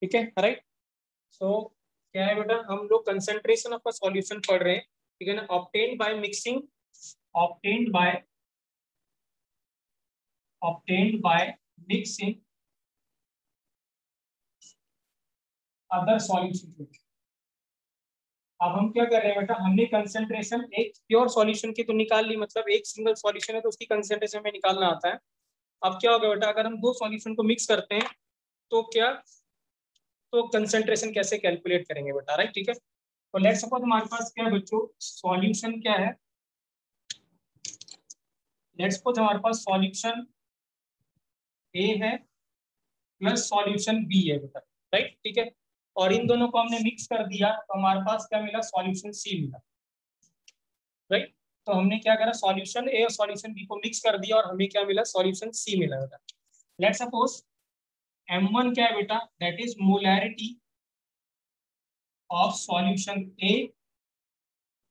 ठीक है राइट। सो क्या है बेटा, हम लोग कंसेंट्रेशन ऑफ अ सॉल्यूशन पढ़ रहे हैं, ठीक है ना, obtained by mixing, obtained by obtained by mixing other solutions with। अब हम क्या कर रहे हैं बेटा, हमने कंसेंट्रेशन एक प्योर सॉल्यूशन की तो निकाल ली, मतलब एक सिंगल सॉल्यूशन है तो उसकी कंसेंट्रेशन में निकालना आता है। अब क्या होगा बेटा, अगर हम दो सॉल्यूशन को मिक्स करते हैं तो क्या, तो कंसेंट्रेशन कैसे कैलकुलेट करेंगे बेटा, राइट। ठीक है, तो लेट्स सपोज हमारे पास क्या है बच्चों, सॉल्यूशन क्या है, लेट्स सपोज हमारे पास सॉल्यूशन ए है प्लस सॉल्यूशन बी है बेटा, राइट। ठीक है, और इन दोनों को हमने मिक्स कर दिया तो हमारे पास क्या मिला, सॉल्यूशन सी मिला, राइट। तो हमने क्या करा, सॉल्यूशन ए और सॉल्यूशन बी को मिक्स कर दिया और हमें क्या मिला, सॉल्यूशन सी मिला बेटा। लेट्स सपोज M1 क्या है बेटा, that is molarity of solution A,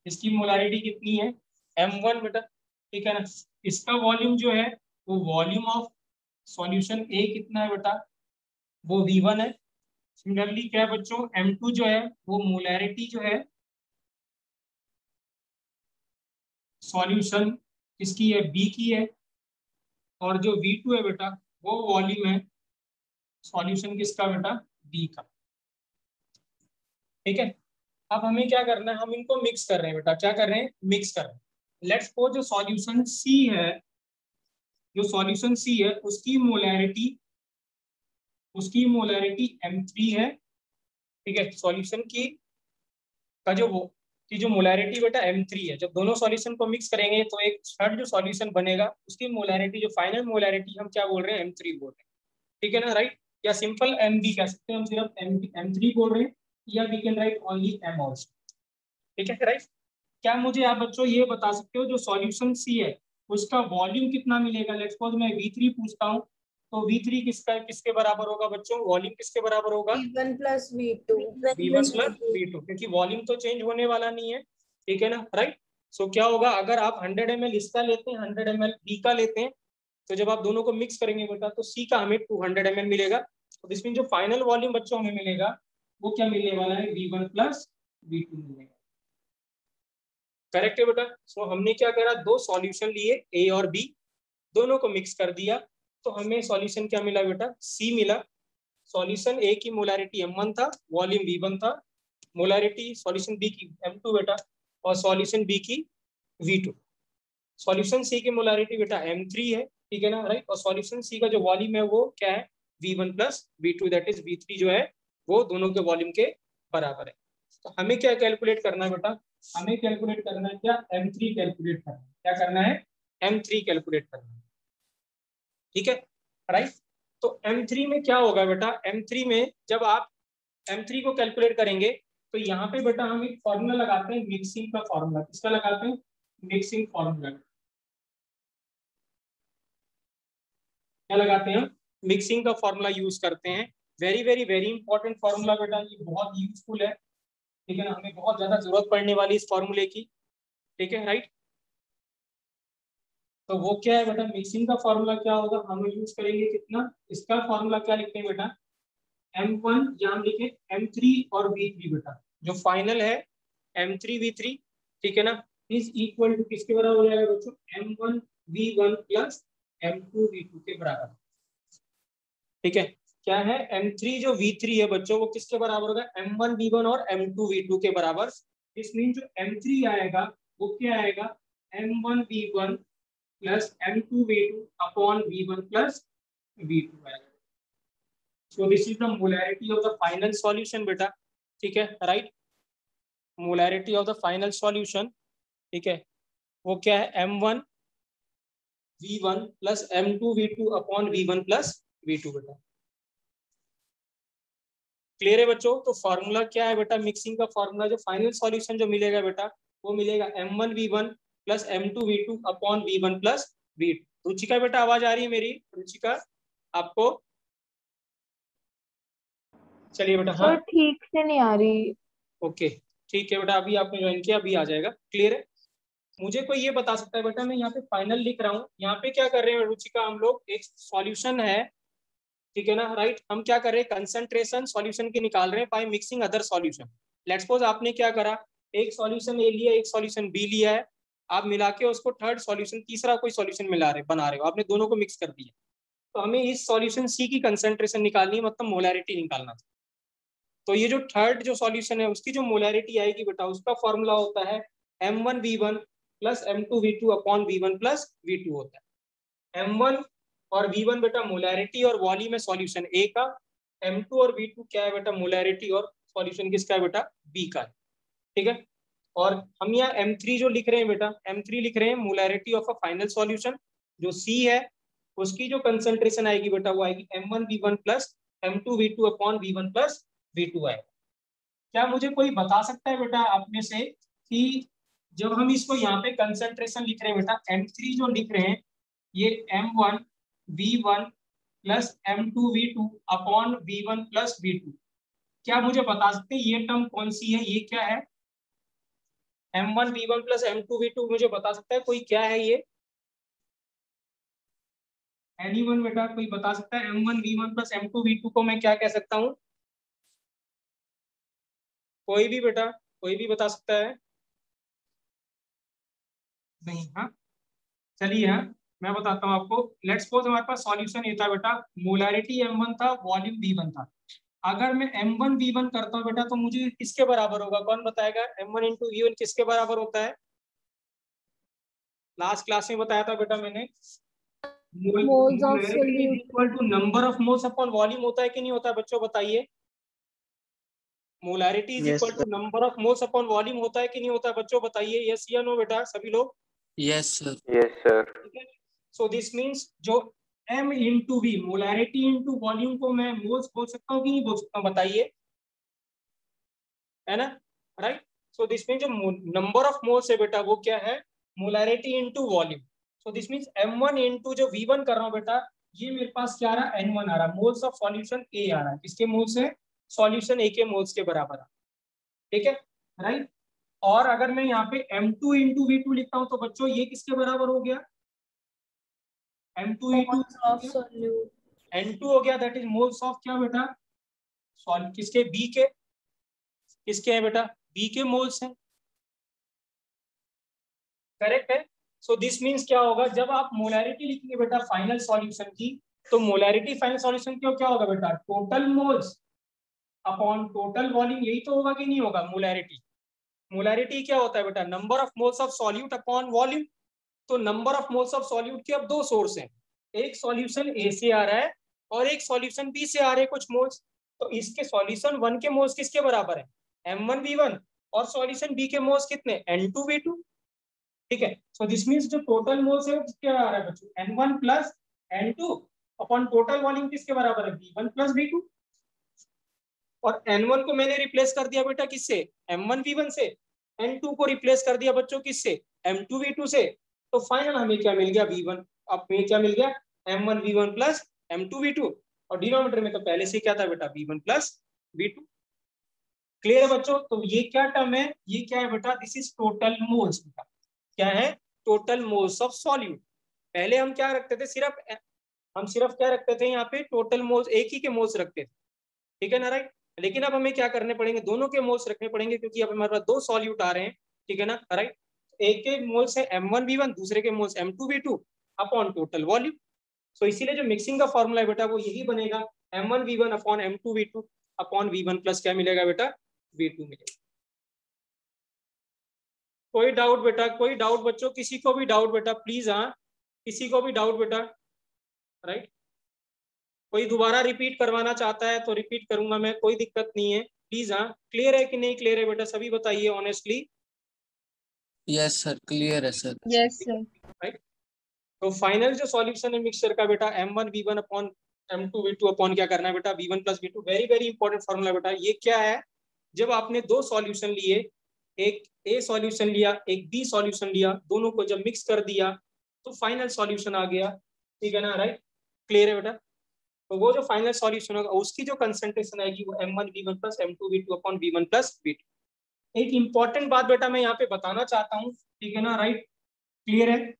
इसकी मोलैरिटी कितनी है, M1 बेटा, ठीक है ना। इसका वॉल्यूम जो है वो वॉल्यूम ऑफ सॉल्यूशन ए कितना है बेटा, वो V1 है। सिमिलरली क्या है बच्चों, M2 जो है वो मोलैरिटी जो है सॉल्यूशन किसकी है, बी की है, और जो V2 है बेटा वो वॉल्यूम है सॉल्यूशन किसका बेटा, बी का। ठीक है, अब हमें क्या करना है, हम इनको मिक्स कर रहे हैं बेटा, क्या कर रहे हैं, मिक्स कर रहे हैं। लेट्स सपोज जो सॉल्यूशन सी है, जो सॉल्यूशन सी है उसकी मोलैरिटी M3 है, ठीक है। सॉल्यूशन की का जो वो की जो मोलैरिटी बेटा M3 है, जब दोनों सॉल्यूशन को मिक्स करेंगे तो एक थर्ड जो सॉल्यूशन बनेगा उसकी मोलैरिटी, जो फाइनल मोलैरिटी हम क्या बोल रहे हैं, M3 बोल रहे हैं, ठीक है ना, राइट। या सिंपल MB कह सकते हैं, हम सिर्फ M3 बोल रहे हैं, या we can write only M also, ठीक है राइट। क्या मुझे आप बच्चों ये बता सकते हो, जो सॉल्यूशन सी है उसका वॉल्यूम कितना मिलेगा, लेट्स सपोज मैं V3 पूछता हूँ, तो V3 किसके बराबर होगा बच्चों, वॉल्यूम किसके बराबर होगा, V1 plus V2। V1 plus V2, क्योंकि वॉल्यूम तो चेंज होने वाला नहीं है, ठीक है ना, राइट। सो क्या होगा, अगर आप 100 ml इसका लेते हैं, 100 ml बी का लेते हैं, तो जब आप दोनों को मिक्स करेंगे बेटा तो सी का हमें 200 ml मिलेगा। तो इसमें जो फाइनल वॉल्यूम बच्चों हमें मिलेगा वो क्या मिलने वाला है, V1 प्लस V2 मिलेगा। करेक्ट है बेटा। सो हमने क्या करा, दो सॉल्यूशन लिए ए और बी, दोनों को मिक्स कर दिया तो हमें सॉल्यूशन क्या मिला बेटा, सी मिला। सॉल्यूशन ए की मोलैरिटी M1 था, वॉल्यूम V1 था, मोलैरिटी सॉल्यूशन बी की M2 बेटा, और सॉल्यूशन बी की V2। सॉल्यूशन सी की मोलैरिटी बेटा M3 है, ठीक है ना, राइट। और सॉल्यूशन सी का जो वॉल्यूम है वो क्या है, V1 plus V2, that is V3 जो है वो दोनों के वॉल्यूम के बराबर है। तो हमें क्या कैलकुलेट करना है बेटा, हमें कैलकुलेट करना है क्या, M3 कैलकुलेट करना है, क्या करना है, M3 कैलकुलेट करना है, ठीक है राइट। तो M3 में क्या होगा बेटा, M3 में जब आप M3 को कैलकुलेट करेंगे तो यहाँ पे बेटा हम एक फॉर्मूला लगाते हैं, मिक्सिंग का फॉर्मूला। किसका लगाते हैं, मिक्सिंग फॉर्मूला। क्या लगाते हैं, मिक्सिंग का फॉर्मूला यूज करते हैं। Very very very important formula बेटा, ये बहुत यूजफुल है, ठीक है ना, हमें बहुत ज्यादा जरूरत पड़ने वाली इस फॉर्मूले की, ठीक है राइट। तो वो क्या है बेटा, मिक्सिंग का फॉर्मूला क्या होगा, हम यूज करेंगे कितना, इसका फॉर्मूला क्या लिखते हैं बेटा, M1 या हम लिखे M3 और V3 बेटा, जो फाइनल है M3V3, ठीक है ना, इज इक्वल टू किसके बराबर हो जाएगा बच्चों, M1V1 प्लस M2V2 के बराबर, ठीक है। क्या है, M3 जो V3 है बच्चों वो किसके बराबर होगा, M1V1 और M2V2 के बराबर। इस मीन जो M3 आएगा वो क्या आएगा, M1V1 plus M2V2 upon V1 plus V2 आएगा। So this is the molarity of the final solution बेटा, ठीक है right. Molarity of the final solution, ठीक है, वो क्या है, M1V1 plus M2V2 upon V1 plus V2 बेटा। क्लियर है बच्चों। तो फॉर्मूला क्या है बेटा, मिक्सिंग का फॉर्मूला, जो फाइनल सॉल्यूशन जो मिलेगा बेटा वो मिलेगा M1V1 plus M2V2 upon V1 plus V2। Ruchika बेटा आवाज आ रही है मेरी, रुचिका आपको, चलिए बेटा, हाँ सर ठीक से नहीं आ रही। ओके ठीक है बेटा, अभी आपने ज्वाइन किया, अभी आ जाएगा, क्लियर है। मुझे कोई ये बता सकता है बेटा, मैं यहाँ पे फाइनल लिख रहा हूँ, यहाँ पे क्या कर रहे हैं रुचिका, हम लोग एक सॉल्यूशन है, ठीक है ना, राइट। हम क्या कर रहे हैं, कंसंट्रेशन सॉल्यूशन की निकाल रहे हैं by mixing other solution. Let's suppose आपने क्या करा, एक सॉल्यूशन ए लिया, एक सॉल्यूशन बी लिया है, आप मिला के उसको थर्ड सॉल्यूशन, तीसरा कोई सॉल्यूशन बना रहे हो, आपने दोनों को मिक्स कर दिया। तो हमें इस सॉल्यूशन सी की कंसंट्रेशन निकालनी है, मतलब मोलैरिटी निकालना था। तो ये जो थर्ड जो सॉल्यूशन है उसकी जो मोलैरिटी आएगी बेटा, उसका फॉर्मूला होता है M1V1 plus M2V2 upon V1 plus V2 होता है। M1 और V1 बेटा मोलैरिटी और वॉल्यूम है सॉल्यूशन ए का, M2 और V2 क्या है बेटा, मोलैरिटी और सॉल्यूशन किसका है बेटा, बी का है। ठीक है। और हम यहाँ M3 जो लिख रहे हैं बेटा, M3 लिख रहे हैं molarity of a final solution. जो C है उसकी जो कंसंट्रेशन आएगी बेटा वो आएगी M1V1 plus M2V2 upon V1 plus V2 आएगा। क्या मुझे कोई बता सकता है बेटा आप में से कि जब हम इसको यहाँ पे कंसंट्रेशन लिख रहे हैं बेटा, M3 जो लिख रहे हैं ये M1V1 plus M2V2 upon V1 plus V2, क्या मुझे बता सकते हैं ये टर्म कौन सी है, ये क्या है? M1V1 प्लस M2V2 मुझे बता सकता है कोई, क्या है ये? एनीवन बेटा कोई बता सकता है M1V1 प्लस M2V2 को मैं क्या कह सकता हूँ? कोई भी बेटा, कोई भी बता सकता है? नहीं, हाँ चलिए, हाँ मैं बताता हूँ आपको। लेट्स सपोज हमारे पास सॉल्यूशन ये था बेटा, मोलैरिटी M1 था, वॉल्यूम V1 था। अगर मैं M1V1 करता हूँ बेटा तो मुझे किसके बराबर होगा, कौन बताएगा? M1 इंटू V1 किसके बराबर होता है? लास्ट क्लास में बताया था बेटा मैंने, moles of molarity is solute. Equal to number of moles upon volume, होता है कि नहीं होता है बच्चों, बताइए। Molarity is yes equal to number of moles upon volume, होता है कि नहीं होता है बच्चों, बताइए यस या नो बेटा सभी लोग। Yes sir. Yes sir. ठीक है। सो दिस मीन्स जो M into V, molarity into volume को मैं मोल्स बोल सकता हूँ कि नहीं बोल सकता हूँ, बताइए, है ना, राइट। सो दिस मीन्स जो नंबर ऑफ मोल्स है बेटा वो क्या है, molarity into volume. So this means M1 into जो V1 कर रहा हूँ बेटा, ये मेरे पास क्या आ रहा है, N1 आ रहा है, मोल्स ऑफ सॉल्यूशन A आ रहा है, किसके मोल्स है, सॉल्यूशन A के मोल्स के बराबर है। ठीक है, राइट। और अगर मैं यहाँ पे M2 इंटू V2 लिखता हूँ तो बच्चों ये किसके बराबर हो गया, M2 into moles of solute. N2 हो गया, दैट इज मोल्स ऑफ क्या बेटा, सॉल्व किसके, बी के, किसके हैं बेटा, बी के मोल्स हैं, करेक्ट है। सो दिस मीन्स क्या होगा, जब आप मोलैरिटी लिखेंगे बेटा फाइनल सॉल्यूशन की, तो मोलैरिटी फाइनल सॉल्यूशन की क्या होगा बेटा, total moles upon total volume, यही तो होगा कि नहीं होगा मोलैरिटी। मोलैरिटी क्या होता है बेटा, number of moles of solute upon volume. तो number of moles of solute के अब दो सोर्स हैं, एक सॉल्यूशन ए से आ रहा है और एक सॉल्यूशन बी से आ रहे हैं कुछ मोल्स। तो इसके सॉल्यूशन वन के मोल्स किसके बराबर है, M1V1, और सॉल्यूशन बी के मोल्स कितने, N2V2। ठीक है। सो दिस मीन्स जो टोटल मोल्स है वो किसके आ रहा है बच्चों, N1 plus N2 upon total volume किसके बराबर है, V1 प्लस V2। और N1 को मैंने रिप्लेस कर दिया बेटा किससे, M1V1 से। N2 को रिप्लेस कर दिया बच्चों किससे, M2V2 से। तो फाइनल हमें क्या मिल गया, V1। अब हमें क्या मिल गया, M1V1 प्लस M2V2, और डिनोमिनेटर में तो पहले से क्या था बेटा, V1 प्लस V2। क्लियर है बच्चों। तो ये क्या टर्म है, ये क्या है बेटा, दिस इज टोटल मोल्स बेटा, क्या है, टोटल मोल्स ऑफ सॉल्यूट। पहले हम क्या रखते थे, सिर्फ क्या रखते थे यहाँ पे, टोटल मोल्स, एक ही के मोल्स रखते थे। ठीक है ना, राइट। लेकिन अब हमें क्या करने पड़ेंगे, दोनों के मोल्स रखने पड़ेंगे, क्योंकि अब हमारे पास दो सॉल्यूट आ रहे हैं। ठीक है ना, राइट। एक के मोल्स है M1V1, दूसरे के moles M2V2 upon total volume. So इसीलिए जो मिक्सिंग का फॉर्मूला है बेटा वो यही बनेगा, M1V1 upon M2V2 upon V1 plus क्या मिलेगा बेटा, V2 मिलेगा। कोई डाउट बेटा, कोई डाउट बच्चों, किसी को भी डाउट बेटा प्लीज, हाँ किसी को भी डाउट बेटा, राइट। कोई दोबारा रिपीट करवाना चाहता है तो रिपीट करूंगा मैं, कोई दिक्कत नहीं है, प्लीज। हाँ क्लियर है कि नहीं क्लियर है बेटा, सभी बताइए ऑनेस्टली। यस सर, क्लियर है सर। Yes sir. राइट। तो फाइनल जो सॉल्यूशन है मिक्सचर का बेटा, M1V1 अपॉन M2V2 अपॉन क्या करना है बेटा, V1 plus V2। Very very important formula बेटा। ये क्या है, जब आपने दो सॉल्यूशन लिए, एक ए सॉल्यूशन लिया एक बी सॉल्यूशन लिया, दोनों को जब मिक्स कर दिया तो फाइनल सॉल्यूशन आ गया। ठीक है ना, राइट। क्लियर है बेटा। तो वो जो फाइनल सॉल्यूशन होगा उसकी जो कंसंट्रेशन आएगी वो M1V1 plus M2V2 upon V1 plus V2। एक इंपॉर्टेंट बात बेटा मैं यहाँ पे बताना चाहता हूँ, ठीक है ना, राइट। क्लियर है।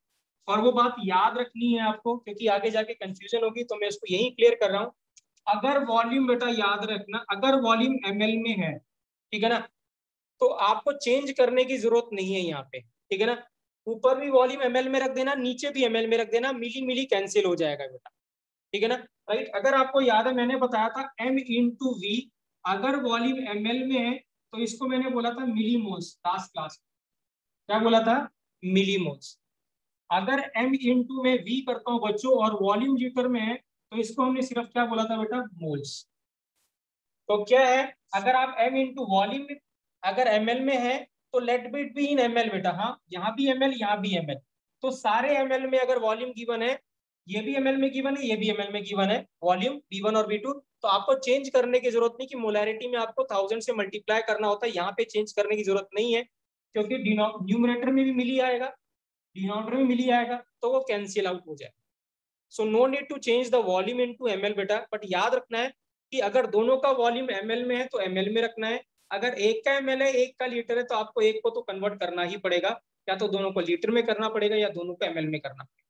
और वो बात याद रखनी है आपको, क्योंकि आगे जाके कंफ्यूजन होगी, तो मैं इसको यही क्लियर कर रहा हूँ। अगर वॉल्यूम बेटा याद रखना, अगर वॉल्यूम ml में है, ठीक है ना, तो आपको चेंज करने की जरूरत नहीं है यहाँ पे, ठीक है ना। ऊपर भी वॉल्यूम ml में रख देना, नीचे भी ml में रख देना, मिली मिली कैंसिल हो जाएगा बेटा, ठीक है ना। राइट, अगर आपको याद है मैंने बताया था m इंटू वी, अगर वॉल्यूम ml में है तो इसको मैंने बोला था मिलीमोल्स लास्ट क्लास। क्या बोला था? मिलीमोल्स। अगर m इंटू में v करता हूँ बच्चों और वॉल्यूम लीटर में है तो इसको हमने सिर्फ क्या बोला था बेटा? मोल्स। तो क्या है, अगर आप m इंटू वॉल्यूम अगर ml में है तो लेट बिट बी इन ml बेटा। हाँ, यहाँ भी ml, यहाँ भी ml, तो सारे ml में अगर वॉल्यूम गिवन है, ये भी ml में गिवन है, ये भी ml में गिवन है, वॉल्यूम v1 और v2, तो आपको चेंज करने की जरूरत नहीं कि मोलैरिटी में आपको 1000 से मल्टीप्लाई करना होता है, यहाँ पे चेंज करने की जरूरत नहीं है, क्योंकि न्यूमरेटर में भी मिली आएगा, डिनोमिनेटर में मिली आएगा, तो वो कैंसिल आउट हो जाए। So no need to change the volume into ml बेटा, बट याद रखना है कि अगर दोनों का वॉल्यूम ml में है तो ml में रखना है, अगर एक का ml है एक का लीटर है तो आपको एक को तो कन्वर्ट करना ही पड़ेगा, या तो दोनों को लीटर में करना पड़ेगा या दोनों को ml में करना पड़ेगा।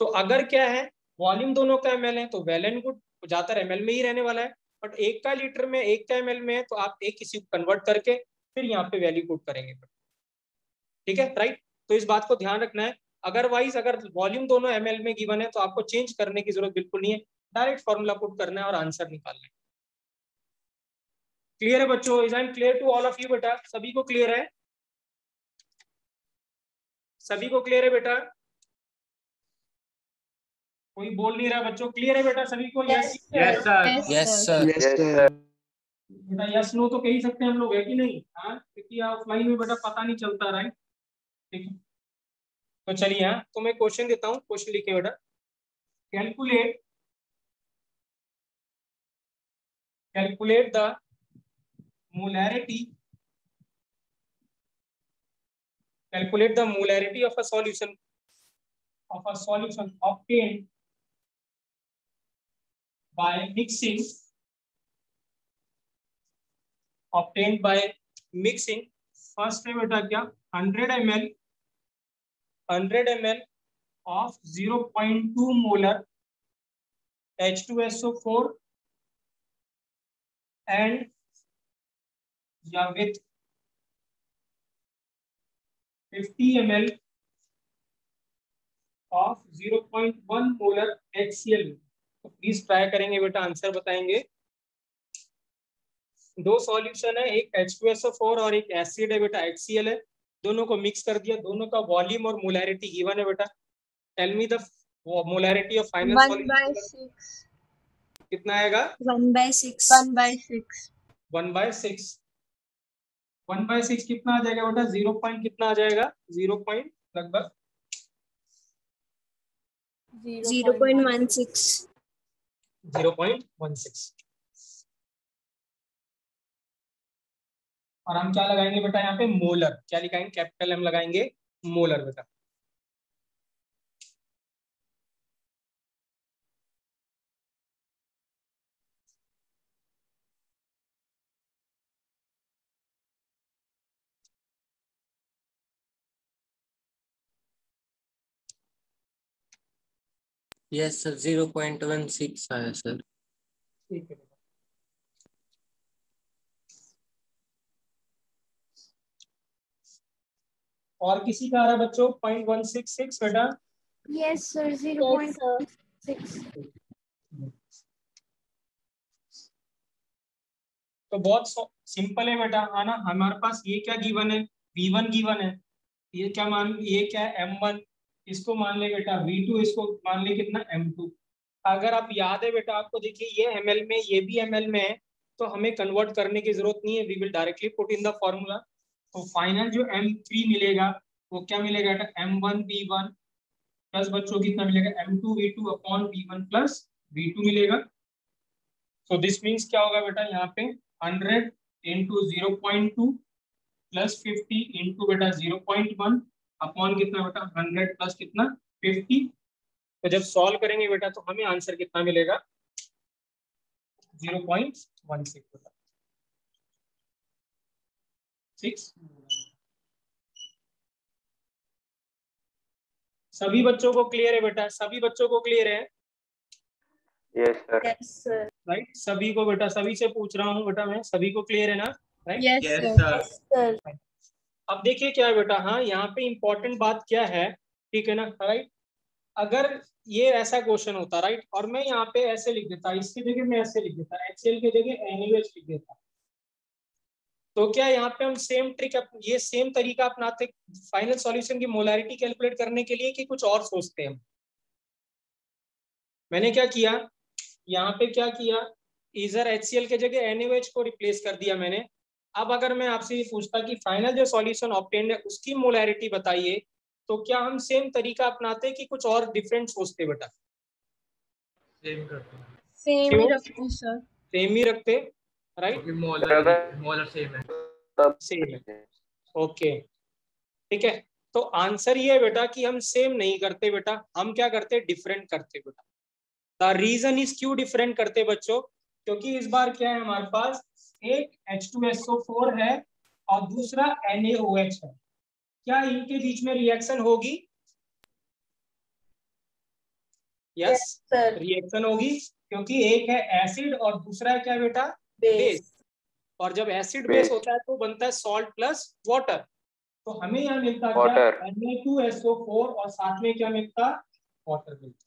तो अगर क्या है, वॉल्यूम दोनों का ml है तो वेल एंड गुड, ज्यादातर ml में ही रहने वाला है, बट एक का लीटर में एक का ml में है तो आप एक किसी को कन्वर्ट करके फिर यहाँ पे वैल्यू पुट करेंगे, ठीक है, राइट। तो इस बात को ध्यान रखना है। अदरवाइज अगर वॉल्यूम दोनों ml में गिवन है तो आपको चेंज करने की जरूरत बिल्कुल नहीं है, डायरेक्ट फॉर्मूला पुट करना है और आंसर निकालना है। क्लियर है बच्चों? Is I am clear to all of you बेटा? सभी को क्लियर है? सभी को क्लियर है बेटा? कोई बोल नहीं रहा बच्चों, क्लियर है बेटा सभी को? Yes Yes, sir. Yes, Yes, sir. Yes, sir. बेटा, यस नो तो कह ही सकते हैं हम लोग, है कि नहीं? हाँ, क्योंकि ऑफलाइन में बेटा पता नहीं चलता, राइट, ठीक है। तो चलिए, हाँ, तो मैं क्वेश्चन देता हूँ, क्वेश्चन लिखे बेटा। Calculate the molarity of a solution obtained by mixing first है बेटा क्या, 100 ml of 0.2 molar H2SO4 and with 50 ml of 0.1 molar HCl। तो प्लीज ट्राई करेंगे बेटा, आंसर बताएंगे। दो सॉल्यूशन है, एक H2SO4 और एक एसिड है बेटा, HCl है, दोनों को मिक्स कर दिया, दोनों का वॉल्यूम और मोलैरिटी गिवन है बेटा। Tell me the molarity of final 1/6. कितना आएगा? 1/6. 1/6. 1/6। 1/6 कितना आ जाएगा बेटा? 0 पॉइंट कितना आ जाएगा? 0 पॉइंट लगभग 0.16. 0.16। और हम क्या लगाएंगे बेटा यहाँ पे? मोलर। क्या लिखाएंगे? कैपिटल M लगाएंगे, मोलर बेटा। Yes, sir. 0.16 आया सर। ठीक है बेटा। और किसी का आ रहा है बच्चों 0.166 बेटा? Yes, sir. 0.6. तो बहुत सिंपल है बेटा, है ना। हमारे पास ये क्या गिवन है? V1 गिवन है, ये क्या मान, ये क्या है? M1, इसको मान ले बेटा V2, इसको मान ले कितना? M2। अगर आप याद है बेटा आपको, देखिए ये ml में, ये भी ml में है, तो हमें कन्वर्ट करने की जरूरत नहीं है, we will directly put in the formula. तो फाइनल जो M3 मिलेगा वो क्या मिलेगा बेटा? M1V1 प्लस बच्चों कितना मिलेगा? M2V2 upon V1 plus V2 मिलेगा। सो दिस मीन्स क्या होगा बेटा यहाँ पे? 100 इंटू 0.2 प्लस 50 इंटू बेटा 0.1 अपॉन कितना बेटा? 100 प्लस कितना? 50। तो जब सॉल्व करेंगे बेटा तो हमें आंसर कितना मिलेगा? 0.16 बेटा। 6। सभी बच्चों को क्लियर है बेटा? सभी बच्चों को क्लियर है? Yes sir. Yes, sir. Right, सभी को बेटा, सभी से पूछ रहा हूँ बेटा मैं, सभी को क्लियर है ना? Right, Yes, Yes, sir. sir. Yes, sir. अब देखिए क्या है बेटा, हाँ यहाँ पे इंपॉर्टेंट बात क्या है, ठीक है ना? राइट, अगर ये ऐसा क्वेश्चन होता, राइट, और मैं यहाँ पे ऐसे लिख देता, इसकी जगह मैं ऐसे लिख देता, HCl की जगह NaOH लिख देता, तो क्या यहाँ पे हम सेम ट्रिक, ये सेम तरीका अपनाते फाइनल सॉल्यूशन की मोलैरिटी कैलकुलेट करने के लिए, कि कुछ और सोचते हैं? मैंने क्या किया यहाँ पे, क्या किया, इधर HCl के जगह NaOH को रिप्लेस कर दिया मैंने। अब अगर मैं आपसे ये पूछता कि फाइनल जो सॉल्यूशन ऑब्टेन्ड है उसकी मोलैरिटी बताइए, तो क्या हम सेम तरीका अपनाते कि कुछ और डिफरेंट सोचते बेटा? सेम करते हैं Same क्यों? ही रखते सर। सेम ही रखते, राइट, क्योंकि मोलर सेम है। सेम है, ओके, ठीक है। तो आंसर ये है बेटा कि हम सेम नहीं करते बेटा, हम क्या करते, डिफरेंट करते बेटा। द रीजन इज क्यों डिफरेंट करते बच्चों, क्योंकि इस बार क्या है हमारे पास, एक H2SO4 है और दूसरा NaOH है। क्या इनके बीच में रिएक्शन होगी? Yes sir. रिएक्शन होगी, क्योंकि एक है एसिड और दूसरा है क्या बेटा, बेस। और जब एसिड बेस होता है तो बनता है सॉल्ट प्लस वाटर। तो हमें यहाँ मिलता क्या, वाटर। Na2SO4 और साथ में क्या मिलता, वाटर मिलता,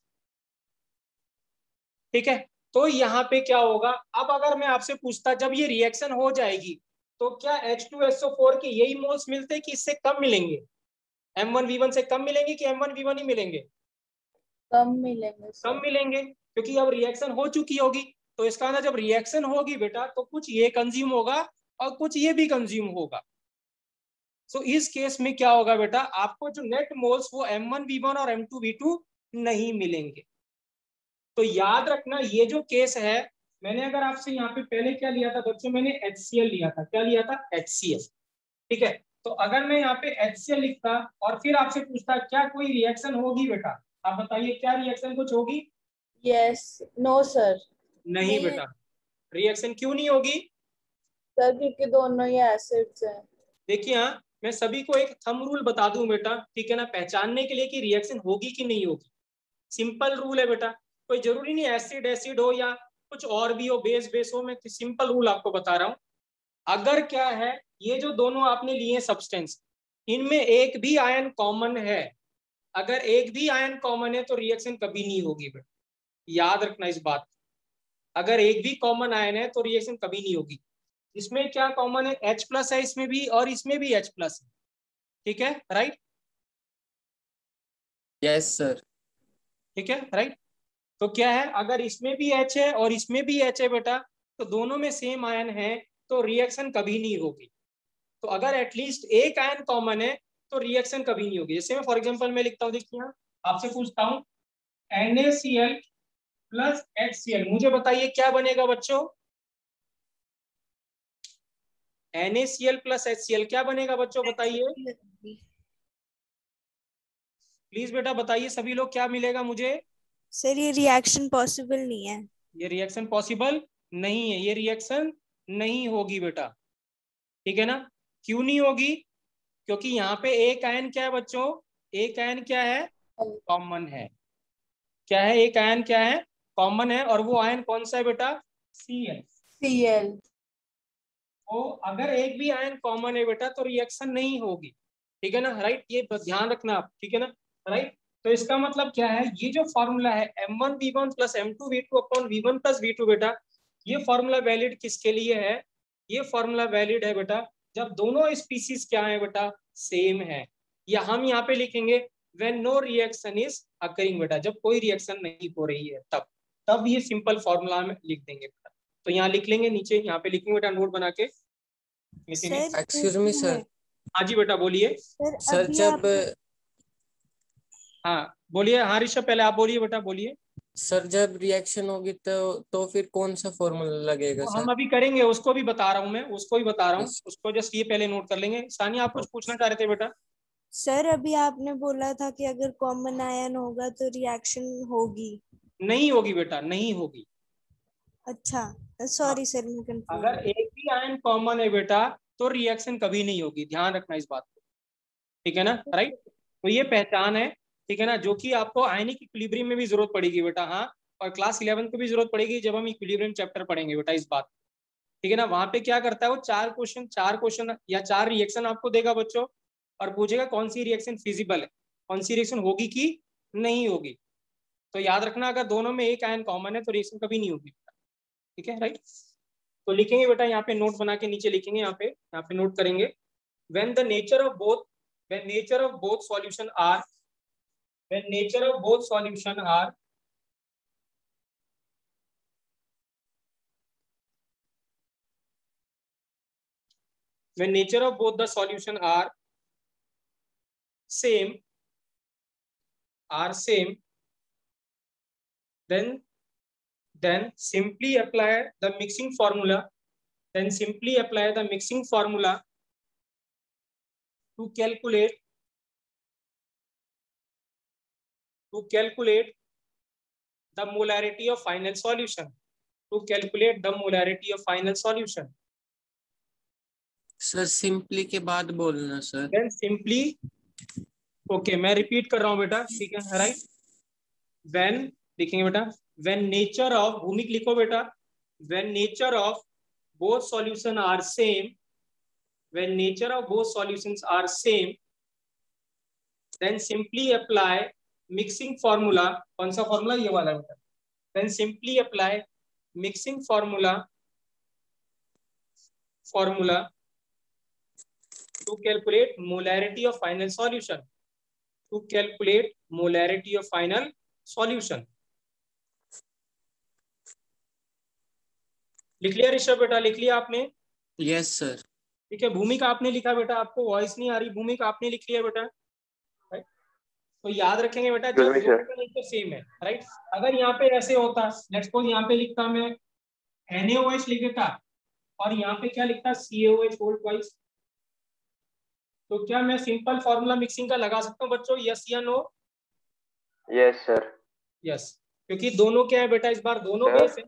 ठीक है। तो यहाँ पे क्या होगा, अब अगर मैं आपसे पूछता जब ये रिएक्शन हो जाएगी तो क्या H2SO4 के यही मोल्स मिलते कि इससे कम मिलेंगे, M1V1 से कम मिलेंगे कि M1V1 ही मिलेंगे? कम मिलेंगे सर। कम मिलेंगे, क्योंकि अब रिएक्शन हो चुकी होगी। तो इसका मतलब जब रिएक्शन होगी बेटा तो कुछ ये कंज्यूम होगा और कुछ ये भी कंज्यूम होगा। सो इस केस में क्या होगा बेटा, आपको जो नेट मोल्स वो M1V1 और M2V2 नहीं मिलेंगे। तो याद रखना ये जो केस है, मैंने अगर आपसे यहाँ पे पहले क्या लिया था बच्चों, मैंने HCl लिया था, क्या लिया था, HCl, ठीक है। तो अगर मैं यहाँ पे HCl लिखता और फिर आपसे पूछता क्या कोई रिएक्शन होगी बेटा, आप बताइए क्या रिएक्शन कुछ होगी? Yes, no sir. नहीं बेटा, रिएक्शन क्यों नहीं होगी? सर क्योंकि दोनों ही एसिड्स हैं। देखिए हाँ, मैं सभी को एक थंब रूल बता दूं बेटा, ठीक है ना, पहचानने के लिए कि रिएक्शन होगी कि नहीं होगी। सिंपल रूल है बेटा, कोई जरूरी नहीं एसिड एसिड हो या कुछ और भी हो, बेस बेस हो, मैं सिंपल रूल आपको बता रहा हूँ। अगर क्या है, ये जो दोनों आपने लिए सब्सटेंस, इनमें एक भी आयन कॉमन है, अगर एक भी आयन कॉमन है तो रिएक्शन कभी नहीं होगी बेटा, याद रखना इस बात। अगर एक भी कॉमन आयन है तो रिएक्शन कभी नहीं होगी। इसमें क्या कॉमन है, H+ है इसमें भी और इसमें भी H+ है, ठीक है, राइट, यस सर। ठीक है, राइट। तो क्या है, अगर इसमें भी H है और इसमें भी H है बेटा, तो दोनों में सेम आयन है तो रिएक्शन कभी नहीं होगी। तो अगर एटलीस्ट एक आयन कॉमन है तो रिएक्शन कभी नहीं होगी। जैसे मैं फॉर एग्जांपल मैं लिखता हूँ, देखिए आपसे पूछता हूँ NaCl प्लस HCl, मुझे बताइए क्या बनेगा बच्चों, NaCl प्लस HCl क्या बनेगा बच्चों, बताइए प्लीज बेटा, बताइए सभी लोग क्या मिलेगा मुझे। सर ये रिएक्शन पॉसिबल नहीं है। ये रिएक्शन पॉसिबल नहीं है, ये रिएक्शन नहीं होगी बेटा, ठीक है ना। क्यों नहीं होगी, क्योंकि यहाँ पे एक आयन क्या है बच्चों, एक आयन क्या है, कॉमन है। क्या है, एक आयन क्या है, कॉमन है, और वो आयन कौन सा है बेटा, Cl। Cl। तो अगर एक भी आयन कॉमन है बेटा तो रिएक्शन नहीं होगी, ठीक है ना, राइट, ये ध्यान रखना आप, ठीक है ना, राइट। तो इसका मतलब क्या है, ये जो फॉर्मूला है M1V1 plus M2V2 upon V1 plus V2 बेटा, ये फॉर्मूला वैलिड किसके लिए है, ये फॉर्मूला वैलिड है बेटा जब दोनों स्पीसीज क्या है बेटा, सेम है। या हम यहाँ पे लिखेंगे when no reaction is occurring बेटा, जब कोई रिएक्शन नहीं हो रही है तब, तब ये सिंपल फॉर्मूला में लिख देंगे बेटा। तो यहाँ लिख लेंगे, नीचे यहाँ पे लिखेंगे बेटा नोट बना के। Sir excuse me sir. हाँ जी बेटा बोलिए। सर अभी जब हाँ बोलिए, हाँ ऋषभ पहले आप बोलिए बेटा, बोलिए। सर जब रिएक्शन होगी तो फिर कौन सा फॉर्मूला लगेगा तो सर? हम अभी करेंगे, उसको भी बता रहा हूँ मैं, उसको भी बता रहा हूँ, Yes. उसको जस्ट ये पहले नोट कर लेंगे। सानिया आप कुछ पूछना चाह रहे थे बेटा? सर अभी आपने बोला था कि अगर कॉमन आयन होगा तो रिएक्शन होगी। नहीं होगी बेटा, नहीं होगी। अच्छा हाँ, सॉरी सर मैं कंफ्यूज अगर एक भी आयन कॉमन है बेटा तो रिएक्शन कभी नहीं होगी, ध्यान रखना इस बात को, ठीक है ना, राइट। तो ये पहचान है, ठीक है ना, जो कि आपको आयनिक इक्विलिब्रियम में भी जरूरत पड़ेगी बेटा। हाँ, और क्लास 11 को भी जरूरत पड़ेगी जब हम इक्विलिब्रियम चैप्टर पढ़ेंगे बेटा इस बात, ठीक है ना। वहां पे क्या करता है वो 4 क्वेश्चन या 4 रिएक्शन आपको देगा बच्चों, और पूछेगा कौन सी रिएक्शन फिजिबल है, कौन सी रिएक्शन होगी कि नहीं होगी। तो याद रखना अगर दोनों में एक आयन कॉमन है तो रिएक्शन कभी नहीं होगी, ठीक है राइट। तो लिखेंगे बेटा यहाँ पे, नोट बना के नीचे लिखेंगे, यहाँ पे नोट करेंगे। when the nature of both when nature of both solution are when nature of both solution are when nature of both the solution are same then simply apply the mixing formula to calculate the molarity of final solution. Sir simply के बाद बोलना sir. Then simply, okay, मैं repeat कर रहा हूँ बेटा, ठीक है राइट। when लिखेंगे बेटा, when nature of, भूमिक लिखो बेटा, when nature of both solution are same, when nature of both solutions are same, then simply apply mixing formula। कौन सा फॉर्मूला, ये वाला बेटा। then simply apply mixing formula to calculate molarity of final solution। लिख लिया ऋषभ बेटा, लिख लिया आपने? Yes sir. ठीक है, भूमिका आपने लिखा बेटा, आपको वॉइस नहीं आ रही, भूमिका आपने लिख लिया बेटा, राइट। तो याद रखेंगे बेटा जब दोनों का नेचर सेम है, राइट। अगर यहाँ पे ऐसे होता, लेट्स सपोज यहाँ पे लिखता मैं NaOH लिख देता और यहाँ पे क्या लिखता CaOH होल ट्वाइस, तो क्या मैं सिंपल फॉर्मूला मिक्सिंग का लगा सकता हूँ बच्चों, यस या नो? Yes sir. यस, क्योंकि दोनों क्या है बेटा, इस बार दोनों बेस है,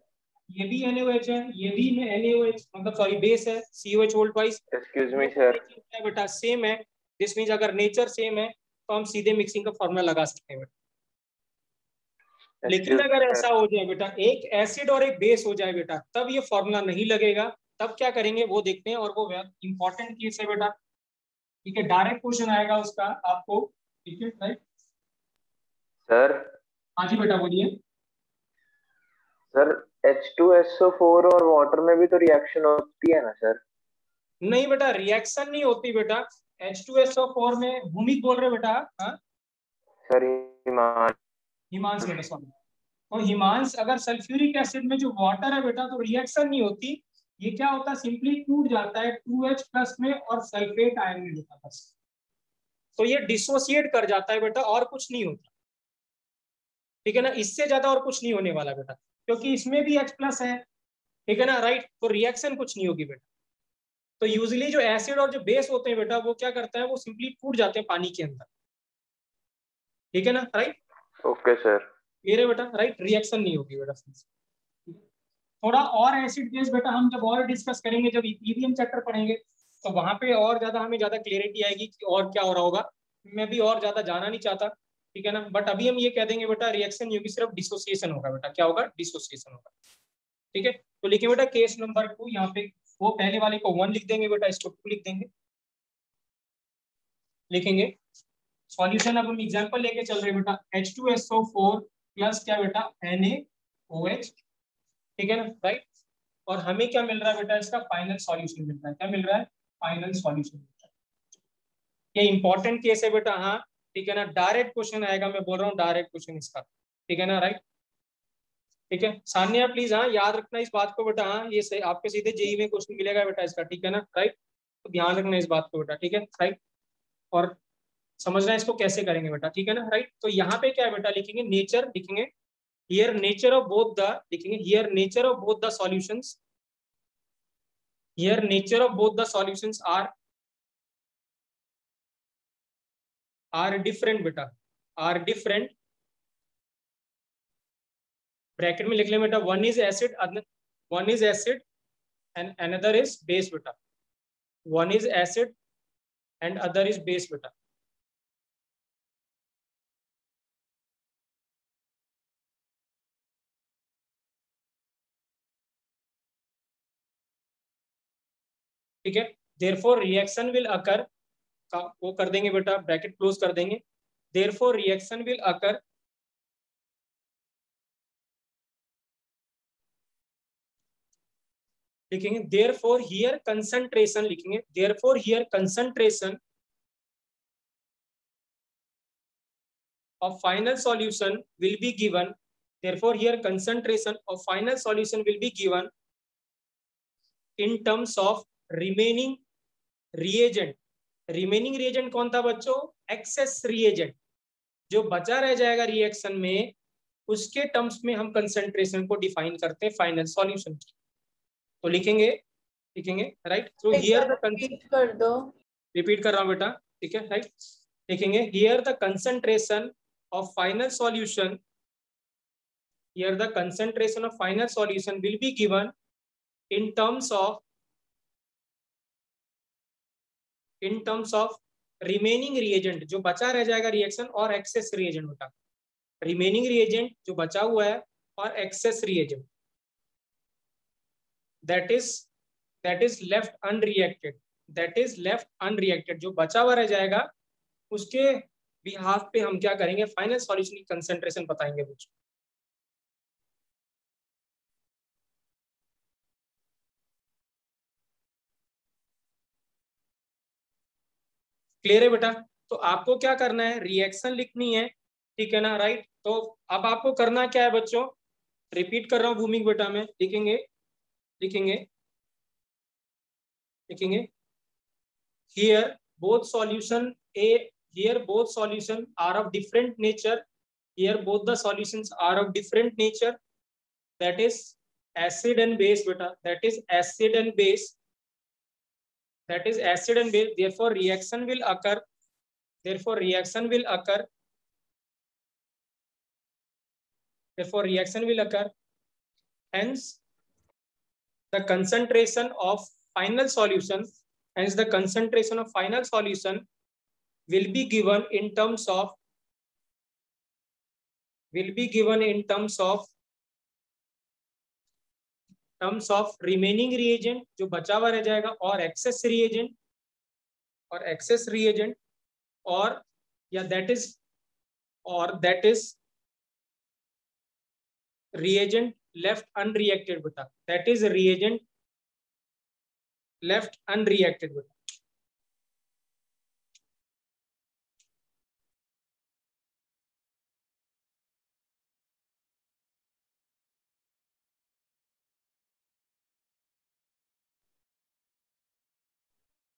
ये भी NaOH है, ये भी NaOH, मतलब सॉरी बेस है, COH whole twice. Excuse me sir. बेटा सेम है, दिस मींस अगर नेचर सेम है तो हम सीधे मिक्सिंग का फॉर्मूला लगा सकते हैं बेटा। लेकिन अगर ऐसा हो जाए बेटा, एक एसिड और एक बेस हो जाए बेटा, तब ये फॉर्मूला नहीं लगेगा। तब क्या करेंगे वो देखते हैं, और वो इंपॉर्टेंट केस है बेटा, ठीक है। डायरेक्ट क्वेश्चन आएगा उसका आपको, ठीक है राइट सर। हाँ जी बेटा बोलिए। सर H2SO4 और वाटर में भी तो रिएक्शन होती है ना सर? नहीं बेटा, रिएक्शन नहीं होती बेटा H2SO4 में। भूमिक बोल रहे बेटा? हाँ सर हिमांश बेटा, सॉरी। तो हिमांश, अगर सल्फ्यूरिक एसिड में जो वाटर है बेटा तो रिएक्शन नहीं होती, ये क्या होता है, सिंपली टूट जाता है 2H प्लस में और सल्फेट आयन में होता है, तो ये डिसोसिएट कर जाता है बेटा, और कुछ नहीं होता, ठीक है ना। इससे ज्यादा और कुछ नहीं होने वाला बेटा, क्योंकि इसमें भी H प्लस है, ठीक है ना राइट। तो रिएक्शन कुछ नहीं होगी बेटा। तो यूजुअली जो एसिड और जो बेस होते हैं बेटा, वो क्या करता है, वो सिंपली टूट जाते हैं पानी के अंदर, ठीक है ना राइट। Okay sir. क्लियर है बेटा, राइट। रिएक्शन नहीं होगी बेटा। थोड़ा और एसिड बेस बेटा हम जब और डिस्कस करेंगे, जब इक्विलिब्रियम चैप्टर पढ़ेंगे, तो वहां पे और ज्यादा हमें ज्यादा क्लियरिटी आएगी कि और क्या हो रहा होगा। मैं भी और ज्यादा जाना नहीं चाहता, ठीक है ना। बट अभी हम ये कह देंगे बेटा, रिएक्शन नहीं होगी, सिर्फ डिसोसिएशन होगा बेटा। क्या होगा? डिसोसिएशन होगा, ठीक है। तो लिखिए बेटा केस नंबर 2, यहाँ पे वो पहले वाले को 1 लिख देंगे बेटा, इसको 2 लिख देंगे, लिखेंगे सॉल्यूशन। अब हम एग्जांपल लेके चल रहे हैं बेटा, H2SO4 प्लस क्या बेटा, NaOH, ठीक है ना राइट। और हमें क्या मिल रहा है बेटा, इसका फाइनल सॉल्यूशन मिल रहा है। क्या मिल रहा है? Final solution. ये इंपॉर्टेंट केस है बेटा, हाँ ठीक है ना। डायरेक्ट क्वेश्चन आएगा, मैं बोल रहा हूँ डायरेक्ट क्वेश्चन इसका, ठीक है ना राइट। ठीक है सान्या प्लीज, हाँ याद रखना इस बात को बेटा, हाँ ये सही, आपके सीधे जेई में क्वेश्चन मिलेगा बेटा इसका, ठीक है ना राइट। तो ध्यान रखना इस बात को बेटा, ठीक है राइट। और समझना इसको कैसे करेंगे बेटा, ठीक है ना राइट। तो यहाँ पे क्या है बेटा, लिखेंगे नेचर, लिखेंगे here nature of both the, लिखेंगे here nature of both the solutions, here nature of both the solutions are different बेटा, आर डिफरेंट। ब्रैकेट में लिख ले बेटा, one is acid and another is base बेटा, one is acid and other is base बेटा। ठीक है। Therefore reaction will occur, वो कर देंगे बेटा, ब्रैकेट क्लोज कर देंगे। देयरफॉर रिएक्शन विल अकर, लिखेंगे देयरफॉर हियर कंसंट्रेशन, लिखेंगे therefore here concentration of final solution will be given, therefore here concentration of final solution will be given in terms of remaining reagent। remaining reagent कौन था बच्चों? excess reagent, जो बचा रह जाएगा reaction में, उसके टर्म्स में हम कंसंट्रेशन को डिफाइन करते हैं फाइनल सॉल्यूशन की। तो लिखेंगे राइट, तो हियर द, कर दो, रिपीट कर रहा हूं बेटा, ठीक है राइट। लिखेंगे here the concentration of final solution, here the concentration of final solution will be given in terms of remaining reagent, जो बचा रह जाएगा रिएक्शन, और excess reagent होता, remaining reagent जो बचा हुआ है और excess reagent that is left unreacted, जो बचा हुआ रह जाएगा उसके बिहाफ पे हम क्या करेंगे, फाइनल सॉल्यूशन की कंसंट्रेशन बताएंगे बच्चों। क्लियर है बेटा? तो आपको क्या करना है, रिएक्शन लिखनी है, ठीक है ना राइट। तो अब आपको करना क्या है बच्चों, रिपीट कर रहा हूं भूमिक बेटा में, लिखेंगे here both solution here both solutions are of different nature, here both the solutions are of different nature, that is acid and base beta, that is acid and base, therefore reaction will occur, hence the concentration of final solution will be given in terms of remaining reagent, जो बचा हुआ रह जाएगा, और excess reagent, और या that is reagent left unreacted beta, that is reagent left unreacted beta।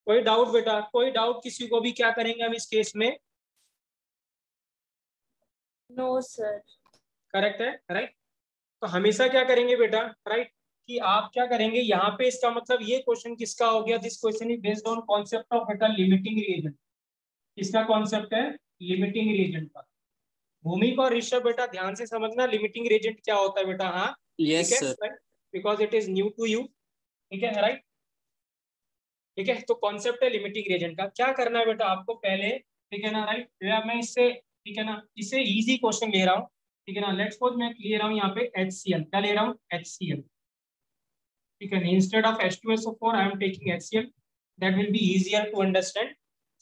कोई doubt बेटा, कोई डाउट किसी को भी? क्या करेंगे हम इस केस में? No sir. करेक्ट है राइट। तो हमेशा क्या करेंगे बेटा राइट, कि आप क्या करेंगे यहाँ पे, इसका मतलब ये क्वेश्चन किसका हो गया, this question is based on concept of बेटा लिमिटिंग रिएजेंट। इसका कॉन्सेप्ट है लिमिटिंग रिएजेंट का। भूमिक और ऋषभ बेटा ध्यान से समझना, लिमिटिंग रिएजेंट क्या होता है बेटा। हाँ yes sir, because it is new to you, ठीक है राइट, ठीक है। तो कॉन्सेप्ट है लिमिटिंग रिएजेंट का। क्या करना है बेटा आपको पहले, ठीक है ना राइट। मैं इससे, ठीक है ना, इससे इजी क्वेश्चन ले रहा हूँ, ठीक है ना। लेट्स सपोज मैं ले रहा हूँ यहाँ पे HCl, क्या ले रहा हूँ, HCl, ठीक है। Instead of H2SO4 I am taking HCl, that will be easier to understand.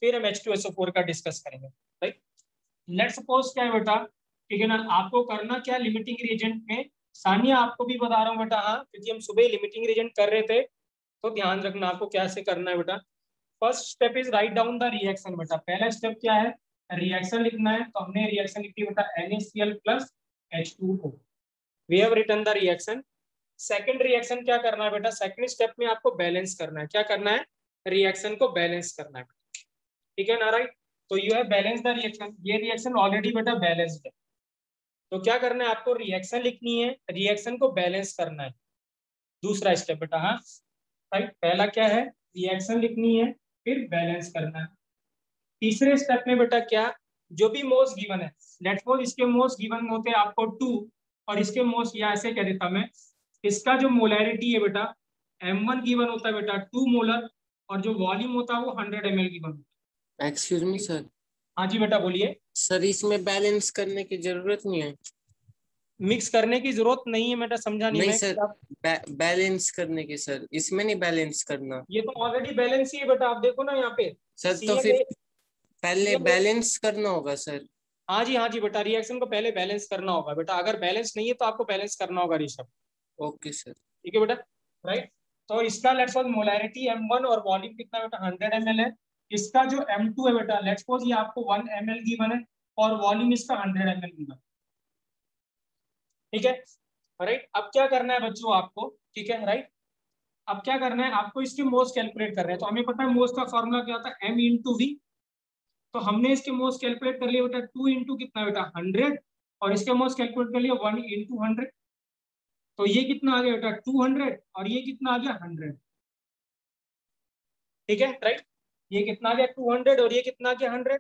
फिर हम H2SO4 का डिस्कस करेंगे राइट। लेट्स सपोज क्या है बेटा, ठीक है ना, आपको करना क्या लिमिटिंग रिएजेंट में, सानिया आपको भी बता रहा हूँ बेटा, हाँ क्योंकि हम सुबह लिमिटिंग रिएजेंट कर रहे थे, तो ध्यान रखना आपको कैसे करना है बेटा। First step is write down the reaction बेटा। पहला स्टेप क्या है, रिएक्शन लिखना है। तो हमने रिएक्शन लिखी बेटा NaCl plus H2O, we have written the reaction. Second reaction क्या करना है बेटा, सेकंड स्टेप में आपको बैलेंस करना है। क्या करना है, रिएक्शन को बैलेंस करना है, ठीक है ना राइट। तो you have balance the reaction, ये रिएक्शन ऑलरेडी बेटा बैलेंस्ड है। तो क्या करना है आपको, रिएक्शन लिखनी है, रिएक्शन को बैलेंस करना है। दूसरा स्टेप बेटा, हाँ राइट। पहला क्या है, रिएक्शन लिखनी है, फिर बैलेंस करना है। तीसरे स्टेप में बेटा क्या, जो भी मोल्स गिवन है, लेट्स सपोज इसके मोल्स गिवन होते हैं आपको 2, और इसके मोल्स, या ऐसे कह देता मैं, इसका जो मोलैरिटी है बेटा M1 गिवन होता है बेटा 2 मोलर, और जो वॉल्यूम होता है वो 100 ml गिवन होता है। Excuse me sir. हाँ जी बेटा बोलिए। सर इसमें बैलेंस करने की जरूरत नहीं है। मिक्स करने की जरूरत नहीं है, बेटा समझा नहीं नहीं मैं सर, बैलेंस करने की सर, इसमें नहीं बैलेंस करना ये तो ऑलरेडी बैलेंस ही है बेटा, आप देखो ना यहाँ पे सर। तो CMA फिर पहले CMA बैलेंस करना होगा सर। हाँ जी बेटा, रिएक्शन को पहले बैलेंस करना होगा बेटा, अगर बैलेंस नहीं है तो आपको बैलेंस करना होगा ऋषभ। Okay sir. ठीक है बेटा, राइट। तो इसका लेट्स सपोज मोलैरिटी M1 और वॉल्यूम कितना बेटा 100 ml है। इसका जो M2 है बेटा, लेट्स सपोज ये आपको 1 ml गिवन है और वॉल्यूम इसका 100 ml गिवन। ठीक है, राइट। अब क्या करना है बच्चों आपको, ठीक है राइट, अब क्या करना है आपको, इसके मोल्स कैलकुलेट कर रहे हैं। तो हमें पता है मोल्स का फॉर्मूला क्या होता है, M × V। तो हमने इसके मोल्स कैलकुलेट कर लिए बेटा 2 × कितना बेटा 100, और इसके मोल्स कैलकुलेट कर लिए 1 × 100। तो ये कितना आ गया बेटा 200, और ये कितना आ गया 100। ठीक है राइट, ये कितना आ गया 200 और ये कितना आ गया 100।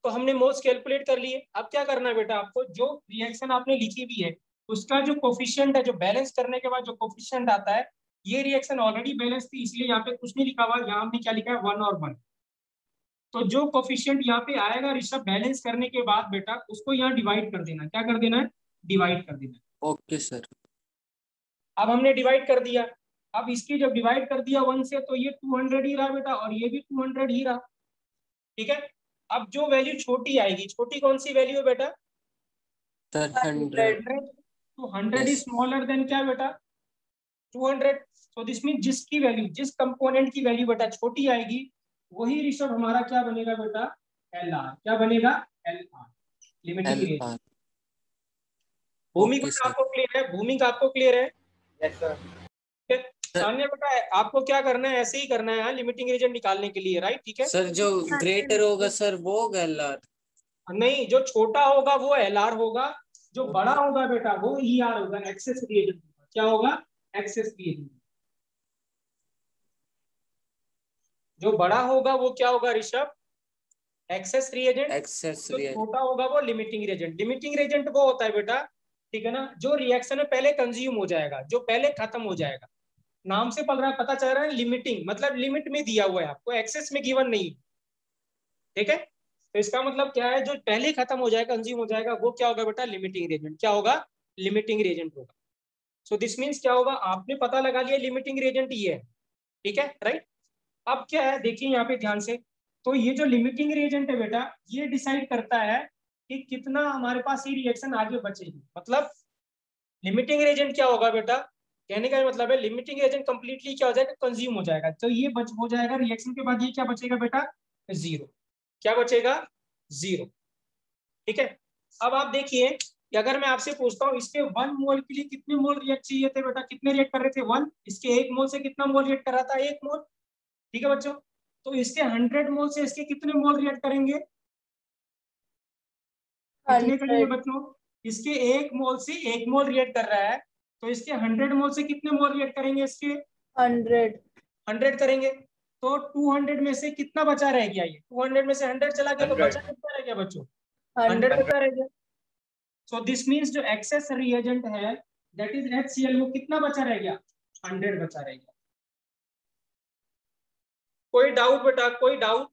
तो हमने मोल्स कैलकुलेट कर लिए। अब क्या करना है बेटा आपको, जो रिएक्शन आपने लिखी हुई है उसका जो कोफिशिएंट है, जो बैलेंस करने के बाद जो कोफिशिएंट आता है, ये रिएक्शन ऑलरेडी बैलेंस थी इसलिए यहाँ पे कुछ नहीं लिखा हुआ, यहाँ हमने क्या लिखा है 1 और 1। तो जो कोफिशिएंट यहाँ पे आएगा ऋषभ बैलेंस करने के बाद बेटा, उसको यहाँ डिवाइड कर देना। क्या कर देना है, डिवाइड कर देना। Okay sir. अब हमने डिवाइड कर दिया। अब इसकी जब डिवाइड कर दिया 1 से, तो ये 200 ही रहा बेटा, और ये भी 200 ही रहा। ठीक है, अब जो वैल्यू छोटी आएगी, छोटी कौन सी वैल्यू है बेटा, 100। तो 100 इज स्मॉलर देन क्या बेटा 200। तो दिस मीन जिसकी वैल्यू, जिस कंपोनेंट की वैल्यू बेटा छोटी आएगी, वही ऋषभ हमारा क्या बनेगा बेटा LR। क्या बनेगा LR, लिमिटिंग रेंज। भूमिका आपको क्लियर है, भूमिका आपको क्लियर है? Yes sir. सान्या बेटा आपको क्या करना है, ऐसे ही करना है लिमिटिंग रीजन निकालने के लिए, राइट। ठीक है सर, जो ग्रेटर होगा सर वो होगा LR। नहीं, जो छोटा होगा वो LR होगा, जो बड़ा होगा बेटा वो ER होगा, एक्सेस रिएजेंट। क्या होगा, एक्सेस रिएजेंट। जो बड़ा होगा वो क्या होगा ऋषभ, एक्सेस रिएजेंट। जो छोटा होगा वो लिमिटिंग रिएजेंट। लिमिटिंग रिएजेंट वो होता है बेटा, ठीक है ना, जो रिएक्शन में पहले कंज्यूम हो जाएगा, जो पहले खत्म हो जाएगा। नाम से पता चल रहा है लिमिटिंग, मतलब लिमिट में दिया हुआ है आपको, एक्सेस में गिवन नहीं। ठीक है, तो इसका मतलब क्या है, जो पहले खत्म हो जाएगा, कंज्यूम हो जाएगा, वो क्या होगा बेटा लिमिटिंग रिएजेंट। क्या होगा, लिमिटिंग रिएजेंट होगा। सो दिस मीन्स क्या होगा, आपने पता लगा लिया लिमिटिंग रिएजेंट ये है। ठीक है राइट। अब क्या है देखिए यहाँ पे ध्यान से, तो ये जो लिमिटिंग रिएजेंट है बेटा, ये डिसाइड करता है कि कितना हमारे पास ये रिएक्शन आगे बचेगी। मतलब लिमिटिंग रिएजेंट क्या होगा बेटा, कहने का मतलब है लिमिटिंग एजेंट कंप्लीटली क्या हो जाएगा, कंज्यूम हो जाएगा। तो ये हो जाएगा रिएक्शन के बाद, ये क्या बचेगा बेटा 0। क्या बचेगा 0। ठीक है, अब आप देखिए कि अगर मैं आपसे पूछता हूँ इसके 1 मोल के लिए कितने मोल रिएक्ट चाहिए थे बेटा, कितने रिएक्ट कर रहे थे 1। इसके 1 मोल से कितना मोल रिएक्ट कर रहा था, 1 मोल। ठीक है बच्चों, तो इसके 100 मोल से इसके कितने मोल रिएक्ट करेंगे, कितने करेंगे बच्चों, इसके 1 मोल से 1 मोल रिएक्ट कर रहा है, तो इसके 100 मोल से कितने मोल रिएक्ट करेंगे, इसके 100 करेंगे। तो 200 में से कितना बचा रह गया, ये 200 में से 100 चला गया, तो बचा कितना रह गया बच्चों 100 बचा रह गया। सो दिस मींस जो एक्सेस रिएजेंट है दैट इज HCl, वो कितना बचा रह गया 100 बचा रह गया। कोई डाउट बेटा, कोई डाउट?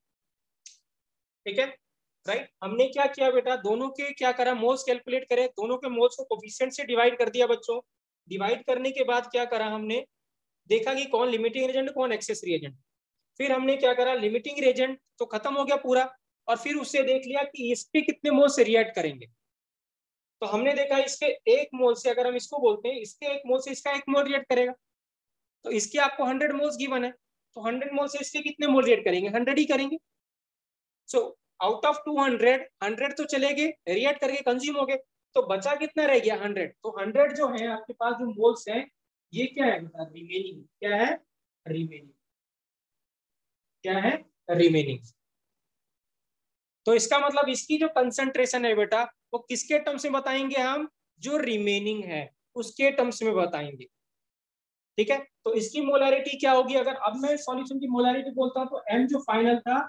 ठीक है राइट, हमने क्या किया बेटा, दोनों के क्या करा, मोल्स कैलकुलेट करे, दोनों के मोल्स को कोफिशिएंट से डिवाइड कर दिया बच्चों। डिवाइड करने के बाद क्या करा, हमने देखा कि कौन लिमिटिंग रिएजेंट कौन एक्सेस रिएजेंट। फिर हमने क्या करा, लिमिटिंग रिएजेंट तो खत्म हो गया पूरा, और फिर उससे देख लिया कि इस पे कितने मोल से रिएक्ट करेंगे। तो हमने देखा इसके 1 मोल से, अगर हम इसको बोलते हैं इसके 1 मोल से इसका 1 मोल रिएक्ट करेगा, तो इसके आपको 100 मोल्स गिवन है, तो 100 मोल से इसके कितने मोल रिएक्ट करेंगे, 100 ही करेंगे। सो आउट ऑफ 200 100 तो चले गए, रिएक्ट करके कंज्यूम हो गए, तो बचा कितना रह गया 100। तो 100 जो है आपके पास जो मोल्स है, ये क्या है बता, रिमेनिंग। क्या है, रिमेनिंग। क्या है, रिमेनिंग। तो इसका मतलब इसकी जो कंसंट्रेशन है बेटा, वो किसके टर्म्स में बताएंगे हम, जो रिमेनिंग है उसके टर्म्स में बताएंगे। ठीक है, तो इसकी मोलैरिटी क्या होगी, अगर अब मैं सॉल्यूशन की मोलैरिटी बोलता हूं, तो M जो फाइनल था,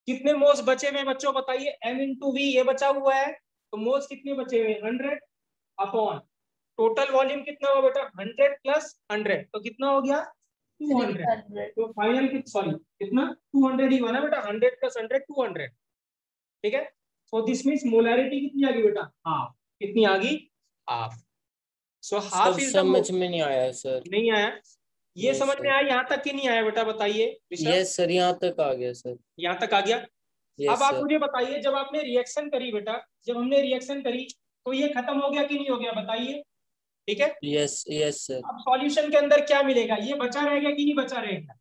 कितने मोल्स बचे हुए बच्चों बताइए, M × V ये बचा हुआ है, तो मोल्स कितने बचे हुए 100 अपॉन टोटल वॉल्यूम कितना होगा बेटा 100 + 100, तो कितना हो गया 200। तो फाइनल सॉरी कितना 200 ही बना बेटा, 100 + 100 200। ठीक है, सो दिस मींस मोलैरिटी कितनी आ गई बेटा, हाफ। कितनी आ गई, half. So sir half is the समझ में नहीं आया सर। नहीं आया? ये नहीं समझ में सर। आया? यहाँ तक कि नहीं आया बेटा बताइए ऋषभ? यस सर, यहाँ तक आ गया सर। यहाँ तक आ गया। अब यस आप सर। मुझे बताइए, जब आपने रिएक्शन करी बेटा, जब हमने रिएक्शन करी तो ये खत्म हो गया कि नहीं हो गया बताइए? ठीक है। Yes yes sir. अब सॉल्यूशन के अंदर क्या मिलेगा? ये बचा रहेगा कि नहीं बचा रहेगा?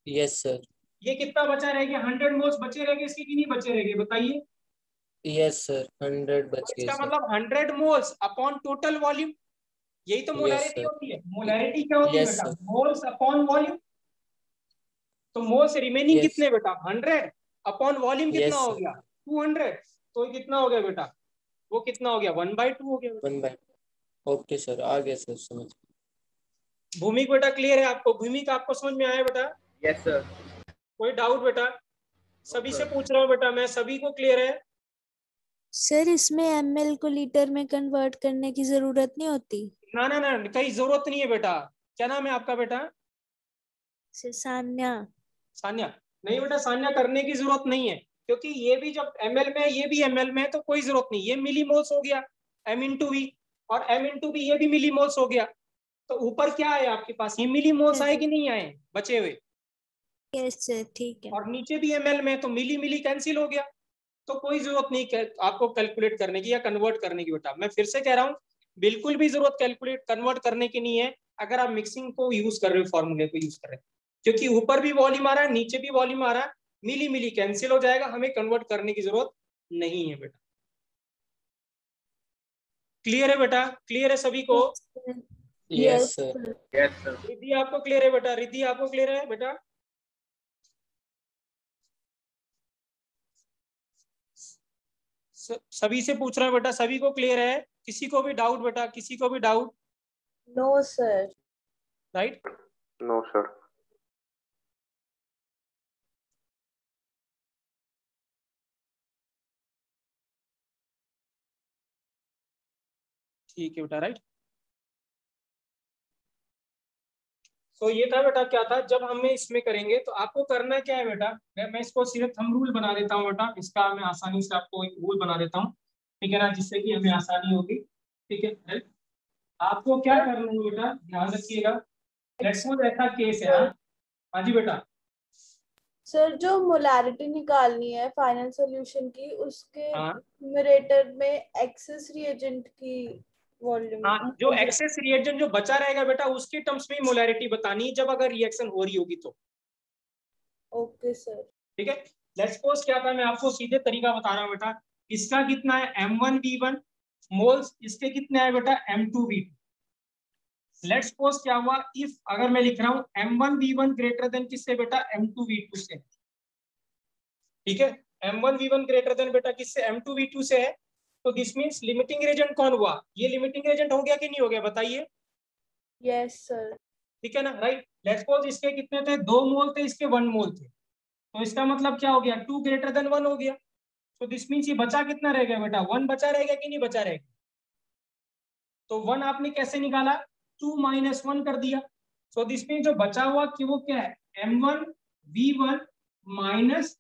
Yes sir. ये कितना बचा रहेगा? 100 मोल्स बचे रहेंगे इसके कि नहीं बचे रहेंगे बताइए? यस सर, 100 तो बच गए इसका सर। मतलब 100 मोल्स अपॉन टोटल वॉल्यूम, यही तो यस मोलैरिटी सर। होती है। मोलैरिटी क्या होती है यस बेटा? सर। Moles upon volume. तो मोल्स रिमेनिंग यस। कितने बेटा? 100 अपॉन वॉल्यूम कितना यस हो सर। गया? 200। तो ये कितना हो गया बेटा? वो कितना हो गया? 1/2 हो गया बेटा। 1/, ओके सर, आ गया सर समझ। भूमिक बेटा क्लियर है आपको? भूमिक आपको समझ में आया बेटा? Yes sir. कोई डाउट बेटा? सभी से पूछ रहा हूँ बेटा मैं, सभी को क्लियर है? सर इसमें ml को लीटर में कन्वर्ट करने की जरूरत नहीं होती? ना ना ना, कहीं जरूरत नहीं है बेटा। क्या नाम है आपका बेटा? सर सान्या। सान्या? नहीं बेटा, सान्या करने की जरूरत नहीं है, क्योंकि ये भी जब ml में है ये भी ml में है, तो कोई जरूरत नहीं। ये मिलीमोल्स हो गया m/v, और m/v ये भी मिलीमोल्स हो गया। तो ऊपर क्या है आपके पास? ये मिलीमोल्स आए कि नहीं आए बचे हुए? यस सर ठीक है। और नीचे भी ml में, तो मिली मिली कैंसिल हो गया। तो कोई जरूरत नहीं आपको कैलकुलेट करने की या कन्वर्ट करने की बेटा। मैं फिर से कह रहा हूँ, बिल्कुल भी जरूरत कैलकुलेट कन्वर्ट करने की नहीं है, अगर आप मिक्सिंग को यूज कर रहे हो, फॉर्मूले को यूज कर रहे हो। क्योंकि ऊपर भी वॉल्यूम आ रहा है, नीचे भी वॉल्यूम आ रहा है, मिली मिली कैंसिल हो जाएगा, हमें कन्वर्ट करने की जरूरत नहीं है बेटा। क्लियर है बेटा? क्लियर है सभी को? Yes sir. Yes sir. Riddhi आपको क्लियर है बेटा? रिद्धि आपको क्लियर है बेटा? सभी से पूछ रहा हूँ बेटा, सभी को क्लियर है? किसी को भी डाउट बेटा? किसी को भी doubt? No sir. Right? No sir. ठीक है बेटा। राइट? तो ये था बेटा, क्या था जब हमें इसमें करेंगे तो आपको करना क्या है बेटा? मैं इसको सीधे थंब रूल बना देता हूँ बेटा, इसका मैं आसानी से आपको एक रूल बना देता हूँ, ठीक है ना, जिससे कि हमें आसानी होगी। ठीक है, right? आपको क्या करना है बेटा, ध्यान रखिएगा। लेट्स सपोज ऐसा केस है। हाँ जी बेटा। सर जो मोलारिटी निकालनी है फाइनल सॉल्यूशन की, उसके हाँ न्यूमरेटर में एक्सेस रिएजेंट की वॉल्यूम। हाँ, जो एक्सेस रिएजेंट जो बचा रहेगा बेटा, उसके टर्म्स में मोलैरिटी बतानी है जब अगर रिएक्शन हो रही होगी तो। Okay sir. ठीक है। लेट्स सपोज क्या था, मैं आपको सीधे तरीका बता रहा हूँ बेटा। इसका कितना है? m1v1 मोल्स, इसके कितने है बेटा? m2v2। लेट्स सपोज क्या हुआ, इफ अगर मैं लिख रहा हूँ m1v1 ग्रेटर देन किससे बेटा? m2v2 से। ठीक है, m1v1 ग्रेटर देन बेटा किससे? m2v2 से है। तो दिस मींस लिमिटिंग एजेंट कौन हुआ? ये लिमिटिंग एजेंट हो गया कि नहीं हो गया बताइए? Yes sir. ठीक है ना, राइट? लेट्स सपोज इसके कितने थे? 2 मोल थे, इसके 1 मोल थे। तो इसका मतलब क्या हो गया? 2 ग्रेटर देन 1 हो गया। तो दिस मींस ये बचा कितना रह गया बेटा? 1 बचा रहेगा कि नहीं बचा रहेगा? तो 1 आपने कैसे निकाला? 2 - 1 कर दिया। सो दिस मींस जो बचा हुआ कि वो क्या है? m1v1 माइनस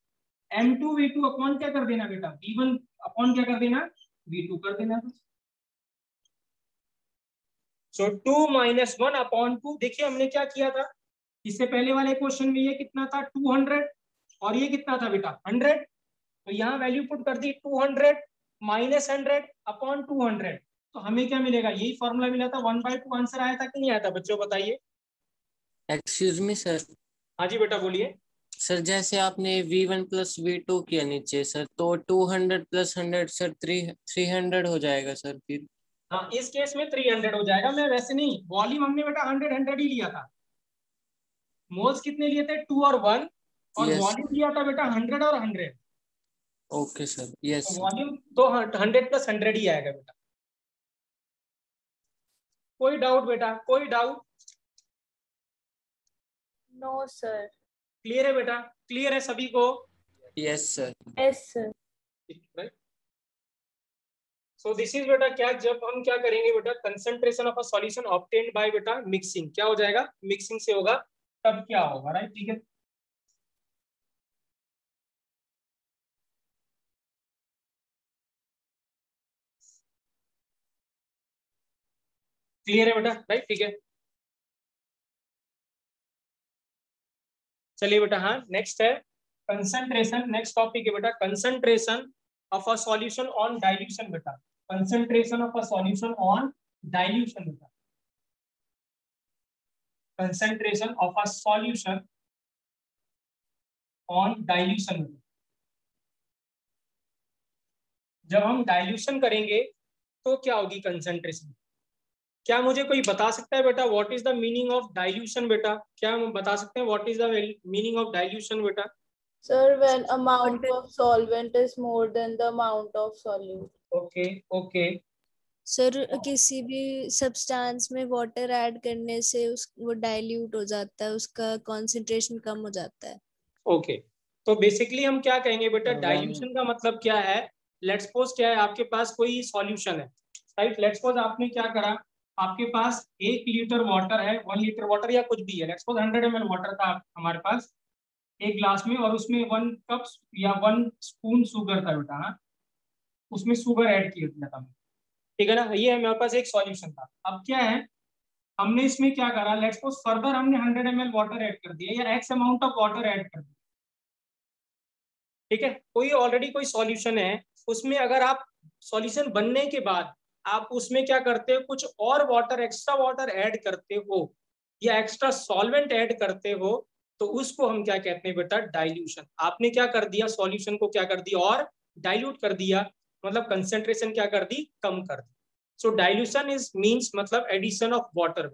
m2v2 अपॉन क्या कर देना बेटा? v1 अपॉन क्या कर देना? v2 कर देना। सो 2 - 1 अपॉन 2। देखिए हमने क्या किया था, इससे पहले वाले क्वेश्चन में ये कितना था? 200, और ये कितना था बेटा? 100। तो यहाँ वैल्यू पुट कर दी, 200 माइनस 100 अपॉन 200। तो हमें क्या मिलेगा? यही फॉर्मूला मिला था, 1/2 आंसर आया था कि नहीं आया था बच्चों बताइए? Excuse me sir. हाँ जी बेटा बोलिए। सर जैसे आपने v1 प्लस v2 किया नीचे सर, तो 200 प्लस 100 सर 300 हो जाएगा सर फिर। हाँ, इस केस में 300 हो जाएगा। मैं वैसे नहीं, वॉल्यूम हमने बेटा 100 ही लिया था। मोल्स कितने लिए थे? 2 और 1, और यस। वॉल्यूम लिया था बेटा 100 और 100। Okay sir. यस तो सर। वॉल्यूम तो 100 प्लस 100 ही आएगा बेटा। कोई डाउट बेटा? कोई डाउट? No sir. क्लियर है बेटा? क्लियर है सभी को? Yes sir. Yes sir. So this is बेटा क्या, जब हम क्या करेंगे बेटा, concentration of a solution obtained by बेटा मिक्सिंग, क्या हो जाएगा? मिक्सिंग से होगा, तब क्या होगा? राइट? ठीक है। क्लियर है बेटा, राइट, ठीक है। चलिए बेटा, हाँ नेक्स्ट है कंसंट्रेशन। नेक्स्ट टॉपिक है बेटा concentration of a solution on dilution बेटा, concentration of a solution on dilution बेटा, concentration of a solution on dilution. जब हम डाइल्यूशन करेंगे तो क्या होगी कंसंट्रेशन? क्या मुझे कोई बता सकता है बेटा what is the meaning of dilution बेटा? क्या हम बता सकते हैं what is the meaning of dilution बेटा? Sir, when amount of solvent is more than the amount of solute. Okay okay, sir किसी भी सब्सटेंस में वाटर ऐड करने से उस वो डाइल्यूट हो जाता है, उसका कंसंट्रेशन कम हो जाता है। ओके। तो बेसिकली हम क्या कहेंगे बेटा, When- डाइल्यूशन का मतलब क्या है? लेट्स सपोज क्या है, आपके पास कोई सॉल्यूशन है, राइट। लेट्स सपोज आपने क्या करा, आपके पास 1 लीटर वाटर है, 1 लीटर वाटर या कुछ भी है, लेट्स सपोज 100 ml वाटर था हमारे पास एक ग्लास में, और उसमें 1 कप या 1 स्पून शुगर था बेटा, हाँ उसमें शुगर ऐड किया दिया था, ठीक है ना। ये हमारे पास एक सॉल्यूशन था। अब क्या है, हमने इसमें क्या करा, लेट्स सपोज फर्दर हमने 100 ml वाटर ऐड कर दिया या x amount of water add कर दिया, ठीक है। कोई ऑलरेडी कोई सॉल्यूशन है, उसमें अगर आप सॉल्यूशन बनने के बाद आप उसमें क्या करते हो, कुछ और वाटर, एक्स्ट्रा वाटर ऐड करते हो या एक्स्ट्रा सॉल्वेंट ऐड करते हो, तो उसको हम क्या कहते हैं बेटा, डाइल्यूशन। आपने क्या कर दिया, सॉल्यूशन को क्या कर दिया और डाइल्यूट कर दिया, मतलब कंसेंट्रेशन क्या कर दी, कम कर दी। सो डाइल्यूशन इज मींस मतलब एडिशन ऑफ वाटर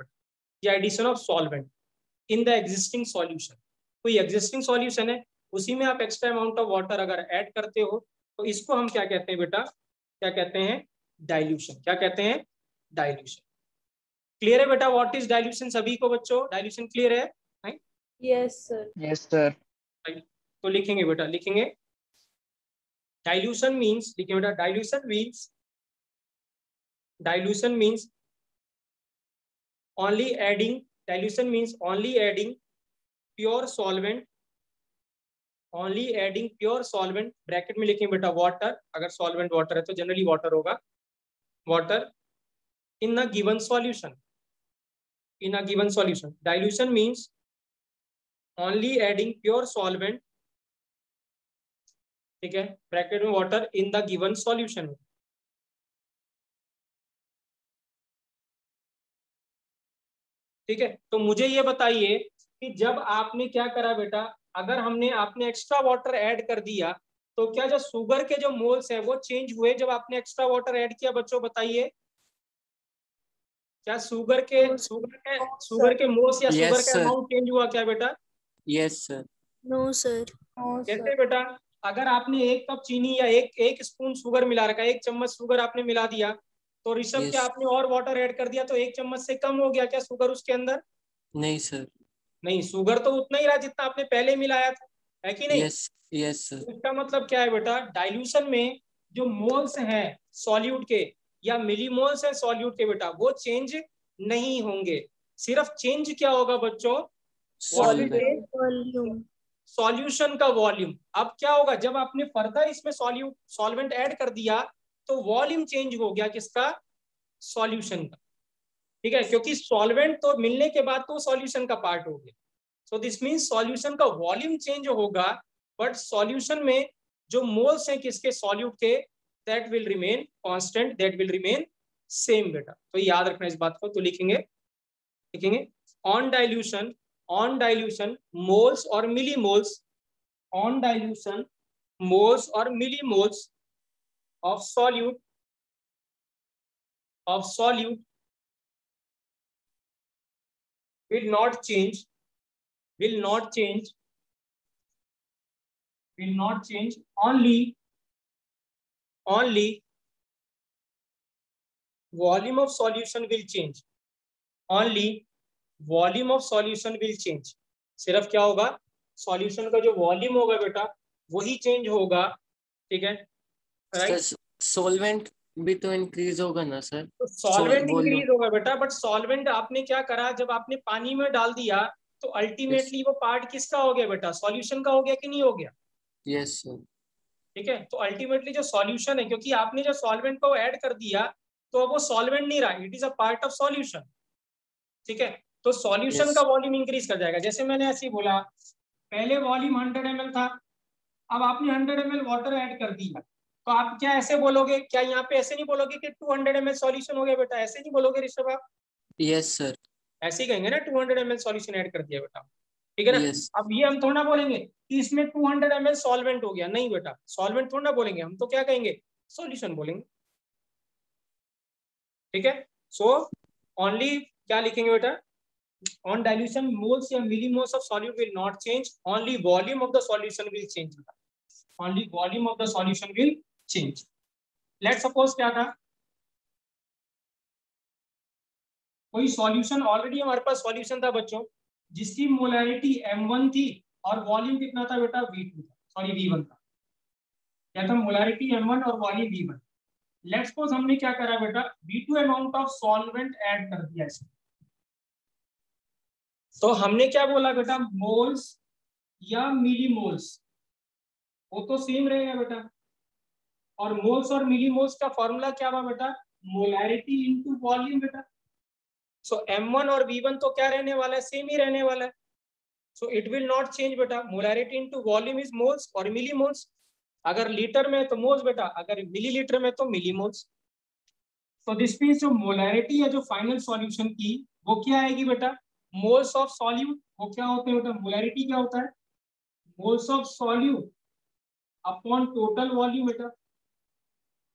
या addition of solvent in the existing solution. कोई एग्जिस्टिंग सॉल्यूशन है, उसी में आप एक्स्ट्रा अमाउंट ऑफ वाटर अगर ऐड करते हो तो इसको हम क्या कहते हैं बेटा, क्या कहते हैं, डाइल्यूशन। क्या कहते हैं, डाइल्यूशन। क्लियर है बेटा व्हाट इज डाइल्यूशन? सभी को बच्चों डाइल्यूशन क्लियर है? Right, Yes, sir. Yes, sir. तो लिखेंगे बेटा, लिखेंगे डाइल्यूशन मींस, लिखेंगे बेटा dilution means only adding, dilution means only adding pure solvent, only adding pure solvent, bracket में लिखेंगे बेटा वाटर, अगर सॉल्वेंट वाटर है तो जनरली वाटर होगा, water in a given solution, in a given solution. Dilution means only adding pure solvent, ठीक है, bracket में water in the given solution। ठीक है, तो मुझे ये बताइए कि जब आपने क्या करा बेटा, अगर हमने आपने एक्स्ट्रा वाटर ऐड कर दिया तो क्या जो शुगर के जो मोल्स है वो चेंज हुए जब आपने एक्स्ट्रा वाटर ऐड किया? बच्चों बताइए, क्या शुगर के मोल्स या शुगर Yes, का sir. अमाउंट चेंज हुआ क्या बेटा? Yes, sir. No sir. No, कैसे sir. बेटा? अगर आपने 1 कप चीनी या एक स्पून शुगर मिला रखा, 1 चम्मच शुगर आपने मिला दिया, तो ऋषभ Yes. क्या आपने और वाटर ऐड कर दिया तो 1 चम्मच से कम हो गया क्या शुगर उसके अंदर? नहीं सर। नहीं, शुगर तो उतना ही रहा जितना आपने पहले मिलाया था, है कि नहीं? Yes, yes sir. इसका मतलब क्या है बेटा, डाइल्यूशन में जो मोल्स हैं सॉल्यूट के या मिलीमोल्स हैं सॉल्यूट के बेटा, वो चेंज नहीं होंगे। सिर्फ चेंज क्या होगा बच्चों, Solvent. वॉल्यूम। सॉल्यूशन का वॉल्यूम। अब क्या होगा, जब आपने फर्दर इसमें सॉल्वेंट ऐड कर दिया तो वॉल्यूम चेंज हो गया किसका, सॉल्यूशन का, ठीक है, क्योंकि सॉल्वेंट तो मिलने के बाद तो सॉल्यूशन का पार्ट हो गया। सो दिस मींस सॉल्यूशन का वॉल्यूम चेंज होगा, बट सॉल्यूशन में जो मोल्स हैं किसके, सॉल्यूट के, that will remain constant, that will remain same बेटा। तो याद रखना इस बात को, तो लिखेंगे ऑन डाइल्यूशन मोल्स और मिलीमोल्स, ऑन डाइल्यूशन मोल्स और millimoles of solute will not change only volume of solution will change, only volume of solution will change। सिर्फ क्या होगा, सॉल्यूशन का जो वॉल्यूम होगा बेटा वही चेंज होगा, ठीक है, राइट। सर सॉल्वेंट भी तो इंक्रीज होगा ना सर? तो सॉल्वेंट volume. इंक्रीज होगा बेटा, बट सॉल्वेंट आपने क्या करा, जब आपने पानी में डाल दिया तो अल्टीमेटली वो पार्ट किसका हो गया बेटा, सॉल्यूशन का हो गया कि नहीं हो गया? Yes sir. ठीक है, तो अल्टीमेटली जो सॉल्यूशन है, क्योंकि आपने जो सॉल्वेंट को ऐड कर दिया तो अब वो सॉल्वेंट नहीं रहा, it is a part of solution, ठीक है। तो सॉल्यूशन Yes. का वॉल्यूम इंक्रीज कर जाएगा। जैसे मैंने ऐसे ही बोला, पहले वॉल्यूम 100 ml था, अब आपने 100 ml वाटर ऐड कर दिया, तो आप क्या ऐसे बोलोगे, क्या यहाँ पे ऐसे नहीं बोलोगे कि 200 ml सॉल्यूशन हो गया बेटा, ऐसे नहीं बोलोगे ऋषभ आप? Yes sir. ऐसे ही कहेंगे ना 200 ml सॉल्यूशन ऐड कर दिया बेटा, ठीक है ना। यस। अब ये हम थोड़ा बोलेंगे कि इसमें 200 ml सॉल्वेंट हो गया, नहीं बेटा, सॉल्वेंट थोड़ा बोलेंगे हम, तो क्या कहेंगे, सॉल्यूशन बोलेंगे, ठीक है। सो ओनली क्या लिखेंगे बेटा, on dilution moles या millimoles of solute will not change, only volume of the solution will change, only volume of the solution will change. Let's suppose क्या था, कोई सॉल्यूशन, ऑलरेडी हमारे पास सॉल्यूशन था बच्चों जिसकी मोलैरिटी m1 थी और वॉल्यूम कितना था बेटा, v2 था, सॉरी v1 था, क्या था, मोलैरिटी m1 और वॉल्यूम v1। लेट्स सपोज हमने क्या करा बेटा, v2 amount of solvent add कर दिया इसमें, तो हमने क्या बोला बेटा, मोल्स या मिलीमोल्स, वो तो सेम रहेगा बेटा, और मोल्स और मिलीमोल्स का फॉर्मूला क्या हुआ बेटा, मोलैरिटी इनटू वॉल्यूम बेटा। सो m1 और v1 तो क्या रहने वाला है, सेम ही रहने वाला है, so it will not change बेटा, molarity into volume is moles और मिलीमोल्स, अगर लीटर में तो मोल्स बेटा, अगर मिलीलीटर में तो मिलीमोल्स। तो दिस मींस जो मोलैरिटी है जो फाइनल सॉल्यूशन की, वो क्या आएगी बेटा, मोल्स ऑफ सॉल्यूट, वो क्या होते हैं बेटा, मोलैरिटी क्या होता है, moles of solute upon total volume बेटा।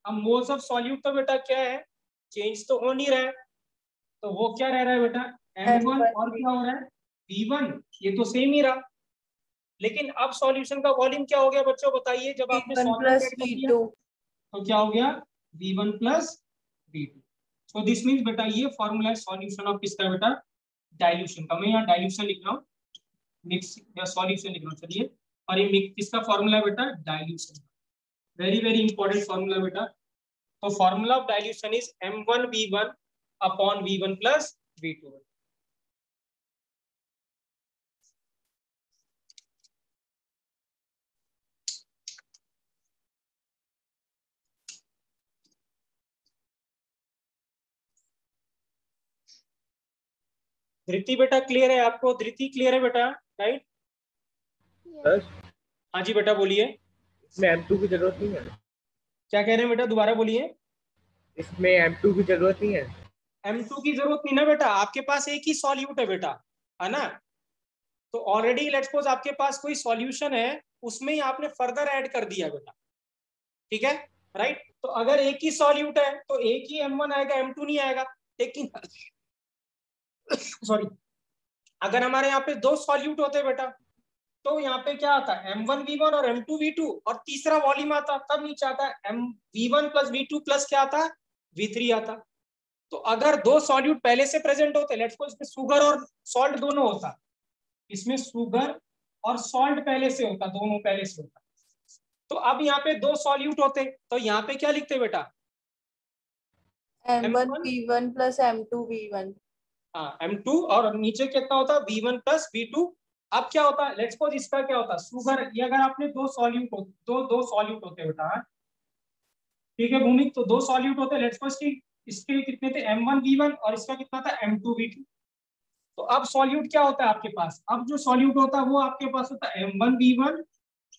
अब मोल्स ऑफ सॉल्यूट तो बेटा क्या है, चेंज तो हो नहीं रहा है, तो वो क्या रह रहा है बेटा, m1 और क्या हो रहा है, v1, ये तो सेम ही रहा। लेकिन अब सॉल्यूशन का वॉल्यूम क्या हो गया बच्चों बताइए, जब आपने सॉल्वेंट ऐड कर दिया तो क्या हो गया, v1 plus v2। So this means बेटा ये फॉर्मूला है सॉल्यूशन ऑफ किसका बेटा, डाइल्यूशन का। मैं यहाँ डाइल्यूशन लिख रहा हूँ, मिक्स या सॉल्यूशन लिख रहा हूँ, चलिए, और ये किसका फॉर्मूला है बेटा, dilution, very very important formula बेटा। तो formula of dilution is m1v1 upon v1 plus v2। धृति बेटा क्लियर है आपको, धृति क्लियर है बेटा, राइट? सर हाँ जी बेटा बोलिए। इसमें M2 की जरूरत नहीं है, क्या कह रहे हैं बेटा, दोबारा बोलिए। इसमें M2 की जरूरत नहीं है। m2 की जरूरत नहीं ना बेटा, आपके पास एक ही सॉल्यूट है बेटा, है ना। तो ऑलरेडी लेट्स सपोज आपके पास कोई सॉल्यूशन है, उसमें ही आपने फर्दर ऐड कर दिया बेटा, ठीक है, राइट। तो अगर एक ही सॉल्यूट है तो एक ही m1 आएगा, m2 नहीं आएगा। लेकिन सॉरी, अगर हमारे यहाँ पे दो सॉल्यूट होते बेटा, तो यहाँ पे क्या आता है, m1v1 और m2v2, और तीसरा वॉल्यूम आता, तब नीचे आता है v1 प्लस v2 प्लस क्या आता, v3 आता। तो अगर दो सॉल्यूट पहले से प्रेजेंट होते, लेट्स सपोज इसमें शुगर और सॉल्ट दोनों होता, इसमें शुगर और सॉल्ट पहले से होता, दोनों पहले से होता, तो अब यहाँ पे दो सॉल्यूट होते, तो यहाँ पे क्या लिखते बेटा, m1v1 प्लस m2v1। हाँ m2, और नीचे कितना होता, v1 प्लस v2। अब क्या होता है, लेट्स सपोज इसका क्या होता, शुगर, ये अगर आपने दो सॉल्यूट होते बेटा, ठीक है भूमि, तो दो सॉल्यूट होते, लेट्स सपोज इसके कितने थे, m1v1 और इसका कितना था, m2v2। तो अब सॉल्यूट क्या होता है आपके पास, अब जो सॉल्यूट होता है वो आपके पास होता है m1v1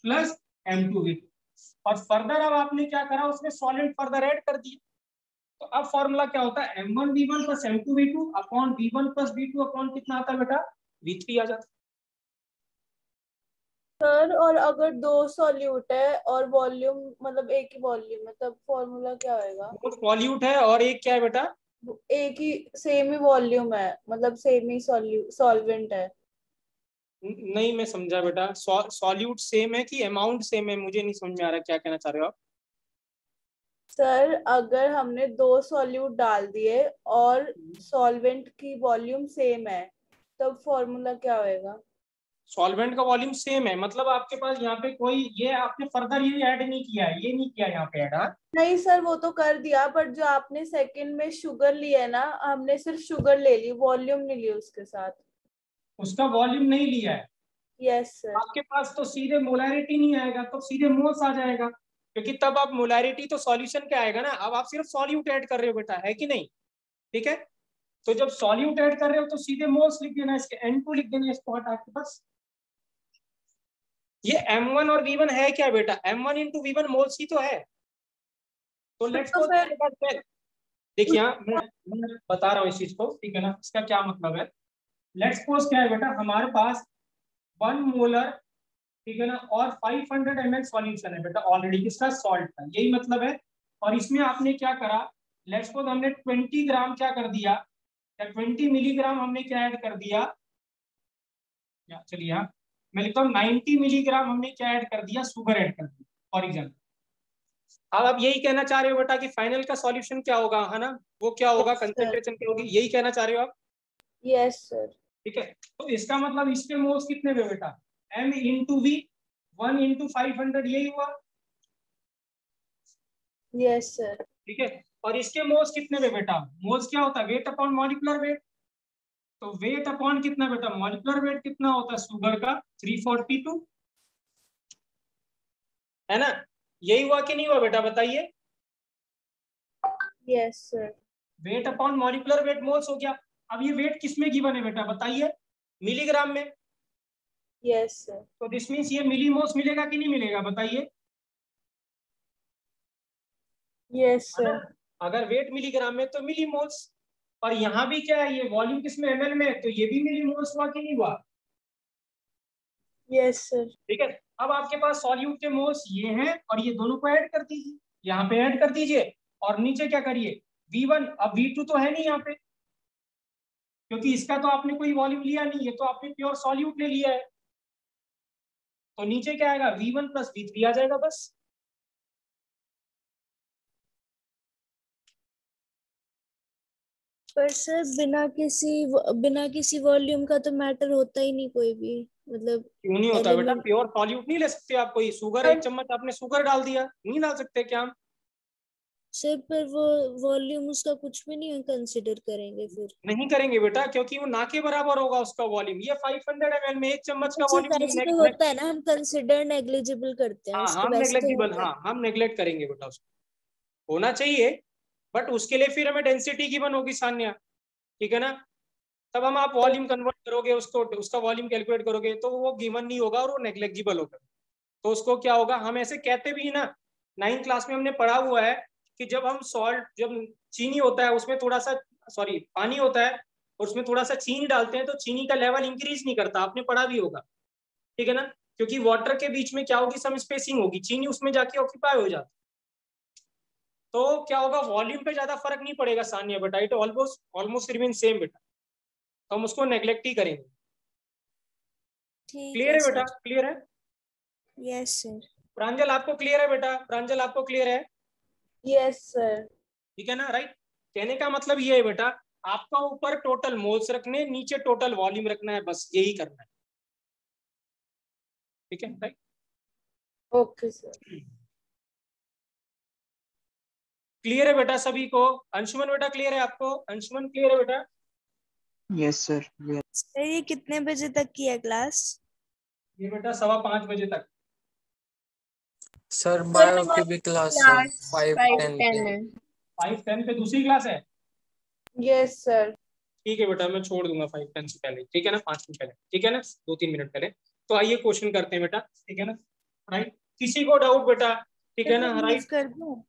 प्लस m2v2, और फर्दर अब आपने क्या करा, उसमें सॉल्वेंट फर्दर ऐड कर दिया। तो अब फॉर्मूला क्या होता है, m1v1 plus m2v2 upon v1 plus v2 upon कितना आता है बेटा, v3 आ जाता है। सर और अगर दो सॉल्यूट है और वॉल्यूम मतलब एक ही वॉल्यूम है, तब फॉर्मूला क्या होएगा? दो सॉल्यूट है और एक क्या है बेटा, एक ही सेम ही वॉल्यूम है, मतलब सेम ही सॉल्वेंट है। नहीं मैं समझा बेटा, सॉल्यूट सेम है कि अमाउंट सेम है, मुझे नहीं समझ में आ रहा क्या कहना चाह रहे हो आप। सर अगर हमने दो सॉल्यूट डाल दिए और सॉल्वेंट की वॉल्यूम सेम है, तब फॉर्मूला क्या होएगा? सॉल्वेंट का वॉल्यूम सेम है, मतलब आपके पास यहाँ पे कोई ये आपने फर्दर ये ऐड नहीं किया है, ये नहीं किया यहाँ पे ऐड। नहीं सर वो तो कर दिया, बट जो आपने सेकंड में शुगर लिया है ना, हमने सिर्फ शुगर ले ली, वॉल्यूम नहीं ली उसके साथ। उसका वॉल्यूम नहीं लिया है। Yes sir. आपके पास तो सीधे मोलैरिटी नहीं आएगा, तो सीधे मोल्स आ जाएगा। क्योंकि तब आप मोलैरिटी तो सॉल्यूशन क्या आएगा ना, अब आप सिर्फ सॉल्यूट ऐड कर रहे हो बेटा, है कि नहीं? ठीक है, तो जब सॉल्यूट ऐड कर रहे हो तो सीधे मोल्स लिख देना, इसके N2 लिख देना इसको हटा के बस। ये M1 और V1 है क्या बेटा? M1 इंटू V1 मोल्स ही तो है। तो लेट्स तो सपोज, देखिए यहाँ मैं बता रहा हूँ इस चीज को, ठीक है ना, इसका क्या मतलब है। लेट्स सपोज क्या है बेटा, हमारे पास 1 मोलर, ठीक है ना, और 500 ml सॉल्यूशन है बेटा ऑलरेडी, किसका? सॉल्ट का, यही मतलब है। और इसमें आपने क्या करा, लेट्स सपोज हमने 20 ग्राम क्या कर दिया, या 20 मिलीग्राम हमने क्या ऐड कर दिया, चलिए मैं लिखता हूँ 90 मिलीग्राम हमने क्या ऐड कर दिया, शुगर ऐड कर दिया फॉर एग्जाम्पल। अब आप यही कहना चाह रहे हो बेटा कि फाइनल का सॉल्यूशन क्या होगा, है ना, वो क्या होगा, कंसेंट्रेशन क्या होगी, यही कहना चाह रहे हो आप? Yes sir. ठीक है, तो इसका मतलब इसके मोल्स कितने हुए बेटा, M इंटू V 1 इंटू 500, यही हुआ। Yes sir. ठीक है, और इसके मोल्स कितने हुए बेटा, मोल्स क्या होता है, वेट अपॉन मॉलिक्यूलर वेट। तो वेट अपॉन कितना बेटा, मॉलिक्यूलर वेट कितना होता है शुगर का, 342, है ना, यही हुआ कि नहीं हुआ बेटा, बताइए। Yes sir. Weight upon molecular weight moles हो गया। अब ये वेट किस में गिवन है बेटा, बताइए, मिलीग्राम में। Yes sir. तो दिस मीन्स ये मिलीमोल्स मिलेगा कि नहीं मिलेगा, बताइए। Yes sir. अगर वेट मिलीग्राम में तो मिलीमोल्स, और यहाँ भी क्या है, ये वॉल्यूम किस में, ml में, तो ये भी मिलीमोल्स हुआ कि नहीं हुआ। Yes sir. ठीक है, अब आपके पास सॉल्यूट के मोल्स ये हैं, और ये दोनों को ऐड कर दीजिए, यहाँ पे ऐड कर दीजिए, और नीचे क्या करिए, V1, अब V2 तो है नहीं यहाँ पे, क्योंकि इसका तो आपने कोई वॉल्यूम लिया नहीं है, तो आपने प्योर सॉल्यूट ले लिया है। तो नीचे क्या आएगा, V1 प्लस V3 आ जाएगा बस। पर सर बिना किसी वॉल्यूम का तो मैटर होता ही नहीं कोई भी, मतलब क्यों नहीं होता बेटा, एलिमेंट। प्योर सॉल्यूट नहीं ले सकते आप, कोई शुगर 1 चम्मच आपने शुगर डाल दिया, नहीं डाल सकते क्या हम? सर पर वो वॉल्यूम उसका कुछ भी नहीं कंसिडर करेंगे फिर? नहीं करेंगे बेटा, क्योंकि वो ना के बराबर होगा उसका वॉल्यूम। ये 500 ml में 1 चम्मच का सिर्फ वॉल्यूम ऐसे तो होता है ना, हम कंसिडर नेग्लिजिबल करते हैं हाँ उसको, हम वैसे तो नेग्लेक्टिबल, होता है। हाँ हम नेग्लेक्ट करेंगे बेटा, उसको होना चाहिए, बट उसके लिए फिर हमें डेंसिटी गिवन होगी सान्या, ठीक है ना, तब हम आप वॉल्यूम कन्वर्ट करोगे उसको, उसका वॉल्यूम कैलकुलेट करोगे, तो वो गिवन नहीं होगा और वो नेग्लेक्जिबल होगा। तो उसको क्या होगा, हम ऐसे कहते भी ना, 9th क्लास में हमने पढ़ा हुआ है कि जब हम सॉल्ट, जब चीनी होता है उसमें थोड़ा सा, सॉरी पानी होता है और उसमें थोड़ा सा चीनी डालते हैं, तो चीनी का लेवल इंक्रीज नहीं करता, आपने पढ़ा भी होगा, ठीक है ना, क्योंकि वाटर के बीच में क्या होगी, सम स्पेसिंग होगी, चीनी उसमें जाके ऑक्यूपाई हो जाती, तो क्या होगा, वॉल्यूम पे ज्यादा फर्क नहीं पड़ेगा सानिया बेटा, it almost almost remain same बेटा, तो हम उसको नेग्लेक्ट ही करेंगे। ठीक क्लियर है है बेटा, सर। क्लियर है? Yes sir. प्रांजल आपको क्लियर है बेटा, प्रांजल आपको क्लियर है? Yes sir. ठीक है ना, राइट। कहने का मतलब ये है बेटा, आपका ऊपर टोटल मोल्स रखने, नीचे टोटल वॉल्यूम रखना है, बस यही करना है, ठीक है, राइट। Okay sir. क्लियर है बेटा सभी को? अंशुमन बेटा क्लियर है आपको? अंशुमन क्लियर है बेटा? Yes sir. सर ये कितने बजे तक की है क्लास? ये बेटा 5:15 बजे तक। सर बायो की भी क्लास है 5:10 पे। 5:10 पे दूसरी क्लास है? Yes sir. ठीक है बेटा, मैं छोड़ दूंगा 5:10 से पहले, ठीक है ना, 5 मिनट पहले, ठीक है ना, 2-3 मिनट पहले। तो आइए क्वेश्चन करते हैं बेटा, ठीक है ना, राइट। किसी को डाउट बेटा, ठीक है ना, राइट। कर दूं?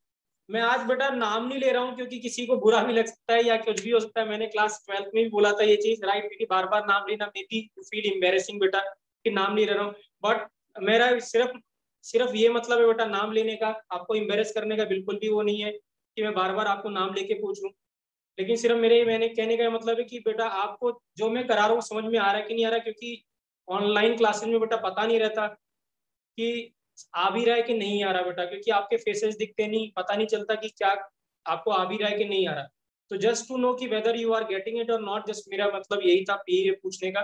मैं आज बेटा नाम नहीं ले रहा हूँ, क्योंकि किसी को बुरा भी लग सकता है या कुछ भी हो सकता है, मैंने क्लास 12th में भी बोला था ये चीज, राइट, क्योंकि बार बार नाम लेना मे बी फील एम्बेरसिंग बेटा, कि नाम नहीं ले रहा हूँ, बट मेरा सिर्फ ये मतलब है बेटा, नाम लेने का, आपको एम्बेरस करने का बिल्कुल भी वो नहीं है कि मैं बार बार आपको नाम लेके पूछूं, लेकिन सिर्फ मैंने कहने का मतलब है कि बेटा आपको जो मैं करा रहा हूँ समझ में आ रहा है कि नहीं आ रहा है, क्योंकि ऑनलाइन क्लासेस में बेटा पता नहीं रहता कि आ भी रहा है कि नहीं आ रहा बेटा, क्योंकि आपके फेसेस दिखते नहीं, पता नहीं चलता कि क्या आपको आ भी रहा है कि नहीं आ रहा। तो जस्ट टू नो कि whether you are getting it और नॉट, जस्ट मेरा मतलब यही था, यही पूछने का,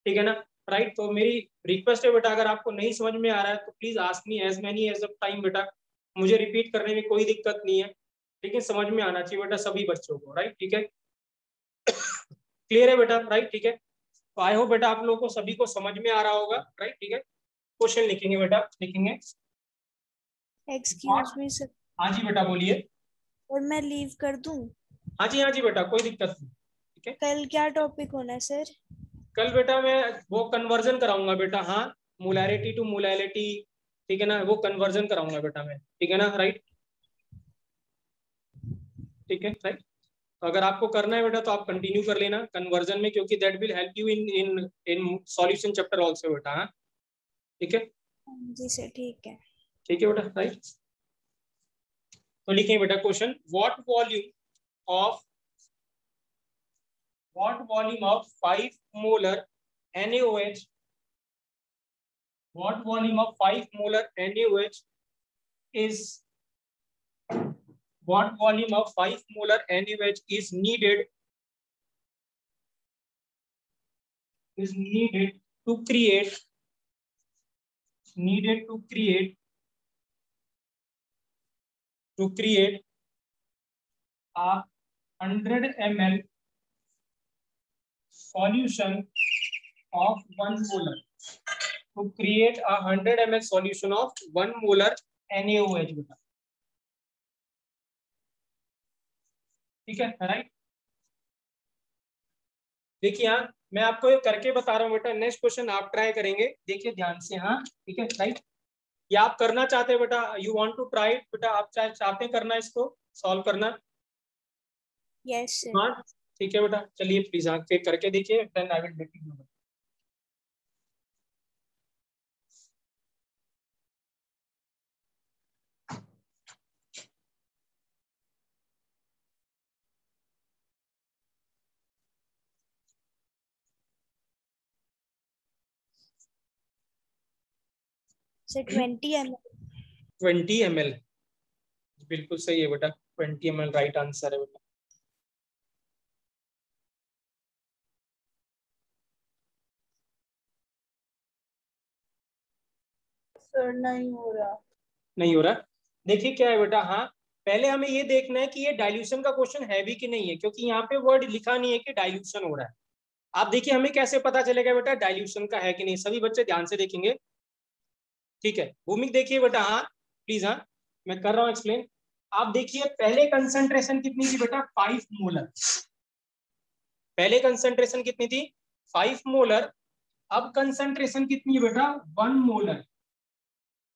ठीक है ना, राइट। तो मेरी रिक्वेस्ट है बेटा, अगर आपको नहीं समझ में आ रहा है तो please ask me as many as of time बेटा, मुझे रिपीट करने में कोई दिक्कत नहीं है, लेकिन समझ में आना चाहिए बेटा सभी बच्चों को, राइट, ठीक है। क्लियर है बेटा, राइट, ठीक है। तो आई होप बेटा आप लोगों को सभी को समझ में आ रहा होगा, राइट, ठीक है। क्वेश्चन लिखेंगे बेटा, लिखेंगे एक्सक्यूज मी सर, हाँ जी बेटा बोलिए। और मैं लीव कर दूं? हाँ जी बेटा, कोई दिक्कत नहीं। ठीक है, कल क्या टॉपिक होना है सर? कल बेटा मैं वो कन्वर्जन कराऊंगा बेटा। हाँ, मोलैरिटी टू मोलैलिटी, ठीक है ना, वो कन्वर्जन कराऊंगा बेटा मैं, ठीक है ना, राइट। ठीक है, राइट। तो अगर आपको करना है बेटा तो आप कंटिन्यू कर लेना कन्वर्जन में, क्योंकि that will help you in in in solution chapter also बेटा। हाँ, ठीक है। जी सर, ठीक है। ठीक है बेटा, राइट। तो लिखें बेटा question, what volume of 5 molar NaOH, what volume of 5 molar NaOH is, what volume of 5 molar NaOH is needed to create a 100 ml solution of 1 molar, to create a 100 ml solution of 1 molar NaOH बेटा। ठीक है, right. देखिए यहाँ मैं आपको ये करके बता रहा हूँ बेटा, नेक्स्ट क्वेश्चन आप ट्राई करेंगे, देखिए ध्यान से। हाँ, ठीक है, राइट। या आप करना चाहते हैं बेटा, यू वांट टू ट्राई बेटा, आप चाहते हैं करना, इसको सॉल्व करना? Yes sir. हाँ, ठीक है बेटा, चलिए प्लीज हाँ करके देखिए, then I will let you know. Sir 20 ml। 20 ml, बिल्कुल सही है बेटा, 20 ml राइट आंसर है बेटा। सर नहीं हो रहा। नहीं हो रहा, देखिए क्या है बेटा। हाँ, पहले हमें ये देखना है कि ये डाइल्यूशन का क्वेश्चन है भी कि नहीं है, क्योंकि यहाँ पे वर्ड लिखा नहीं है कि डाइल्यूशन हो रहा है। आप देखिए हमें कैसे पता चलेगा बेटा डाइल्यूशन का है कि नहीं, सभी बच्चे ध्यान से देखेंगे। ठीक है, भूमिक देखिए बेटा, हाँ प्लीज, हाँ मैं कर रहा हूँ एक्सप्लेन। आप देखिए पहले कंसंट्रेशन कितनी थी बेटा, 5 मोलर। पहले कंसंट्रेशन कितनी थी, 5 मोलर। अब कंसंट्रेशन कितनी है बेटा, 1 मोलर।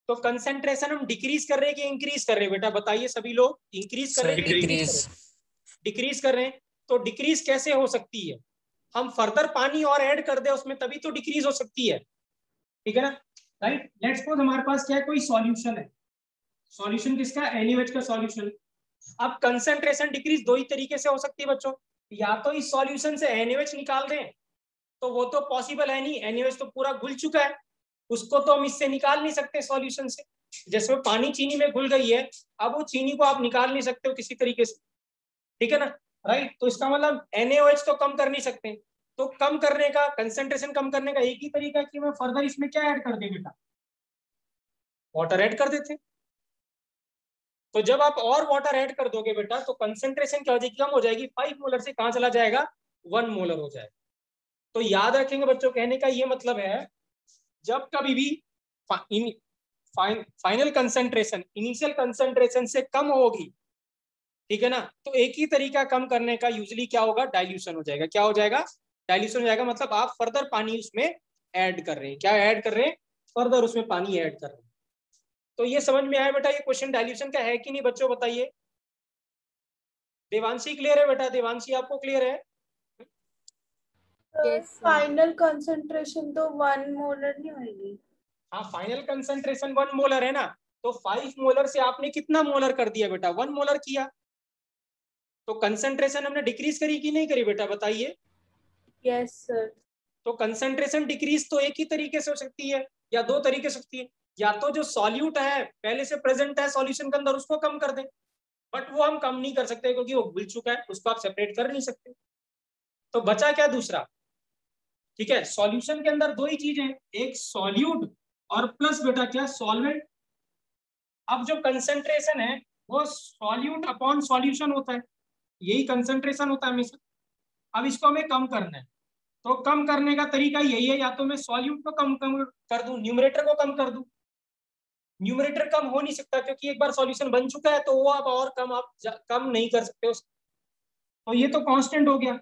तो कंसंट्रेशन हम डिक्रीज कर रहे हैं कि इंक्रीज कर रहे हैं बेटा, बताइए सभी लोग, इंक्रीज कर रहे हैं कि डिक्रीज? डिक्रीज कर रहे हैं। तो डिक्रीज कैसे हो सकती है, हम फर्दर पानी और ऐड कर दे उसमें, तभी तो डिक्रीज हो सकती है। ठीक है ना, राइट। लेट्स सपोज हमारे पास क्या है, कोई सॉल्यूशन है, सॉल्यूशन किसका, NaOH का सॉल्यूशन। अब कंसंट्रेशन डिक्रीज दो ही तरीके से हो सकती है बच्चों, या तो इस सॉल्यूशन से NaOH निकाल दें, तो वो तो पॉसिबल है नहीं, NaOH तो पूरा घुल चुका है, उसको तो हम इससे निकाल नहीं सकते सॉल्यूशन से। जैसे पानी चीनी में घुल गई है, अब वो चीनी को आप निकाल नहीं सकते हो किसी तरीके से, ठीक है ना, राइट। तो इसका मतलब NaOH तो कम कर नहीं सकते, तो कम करने का, कंसंट्रेशन कम करने का एक ही तरीका है कि मैं फर्दर इसमें क्या ऐड कर दे बेटा, वाटर ऐड कर देते। तो जब आप और वाटर ऐड कर दोगे बेटा, तो कंसंट्रेशन क्या हो जाएगी, कम हो जाएगी, 5 मोलर से कहां चला जाएगा, 1 मोलर हो जाएगा। तो याद रखेंगे बच्चों, कहने का ये मतलब है, जब कभी भी फाइनल कंसंट्रेशन इनिशियल कंसंट्रेशन से कम होगी, ठीक है ना, तो एक ही तरीका कम करने का यूजुअली क्या होगा, डाइल्यूशन हो जाएगा। क्या हो जाएगा, डाइल्यूशन हो जाएगा। मतलब आप फर्दर पानी उसमें ऐड कर रहे हैं, क्या ऐड कर रहे हैं, फर्दर उसमें पानी ऐड कर रहे हैं। तो ये समझ में आया बेटा, ये क्वेश्चन डाइल्यूशन का है कि नहीं बच्चों, बताइए। देवांशी क्लियर है बेटा, देवांशी आपको क्लियर है? फाइनल कंसंट्रेशन तो 1 मोलर नहीं होगी। हाँ, फाइनल कंसंट्रेशन 1 मोलर है ना, तो 5 मोलर से आपने कितना मोलर कर दिया बेटा, 1 मोलर किया। तो कंसंट्रेशन हमने डिक्रीज करी कि नहीं करी बेटा, बताइए। Yes sir. तो कंसंट्रेशन डिक्रीज तो एक ही तरीके से हो सकती है, या दो तरीके से सकती है। या तो जो सॉल्यूट है पहले से प्रेजेंट है सॉल्यूशन के अंदर, उसको कम कर दें, बट वो हम कम नहीं कर सकते क्योंकि वो घुल चुका है, उसको आप सेपरेट कर नहीं सकते। तो बचा क्या दूसरा, ठीक है, सॉल्यूशन के अंदर दो ही चीजें, एक सॉल्यूट और प्लस बेटा क्या, सॉल्वेंट। अब जो कंसंट्रेशन है वो सॉल्यूट अपॉन सॉल्यूशन होता है, यही कंसंट्रेशन होता है हमेशा। अब इसको हमें कम करना है, तो कम करने का तरीका यही है, या तो मैं सॉल्यूट को कम कर दूं, न्यूमरेटर को कम कर दूं, न्यूमरेटर कम हो नहीं सकता, क्योंकि एक बार सॉल्यूशन बन चुका है तो वो आप और कम नहीं कर सकते उसको, तो ये तो कांस्टेंट हो गया।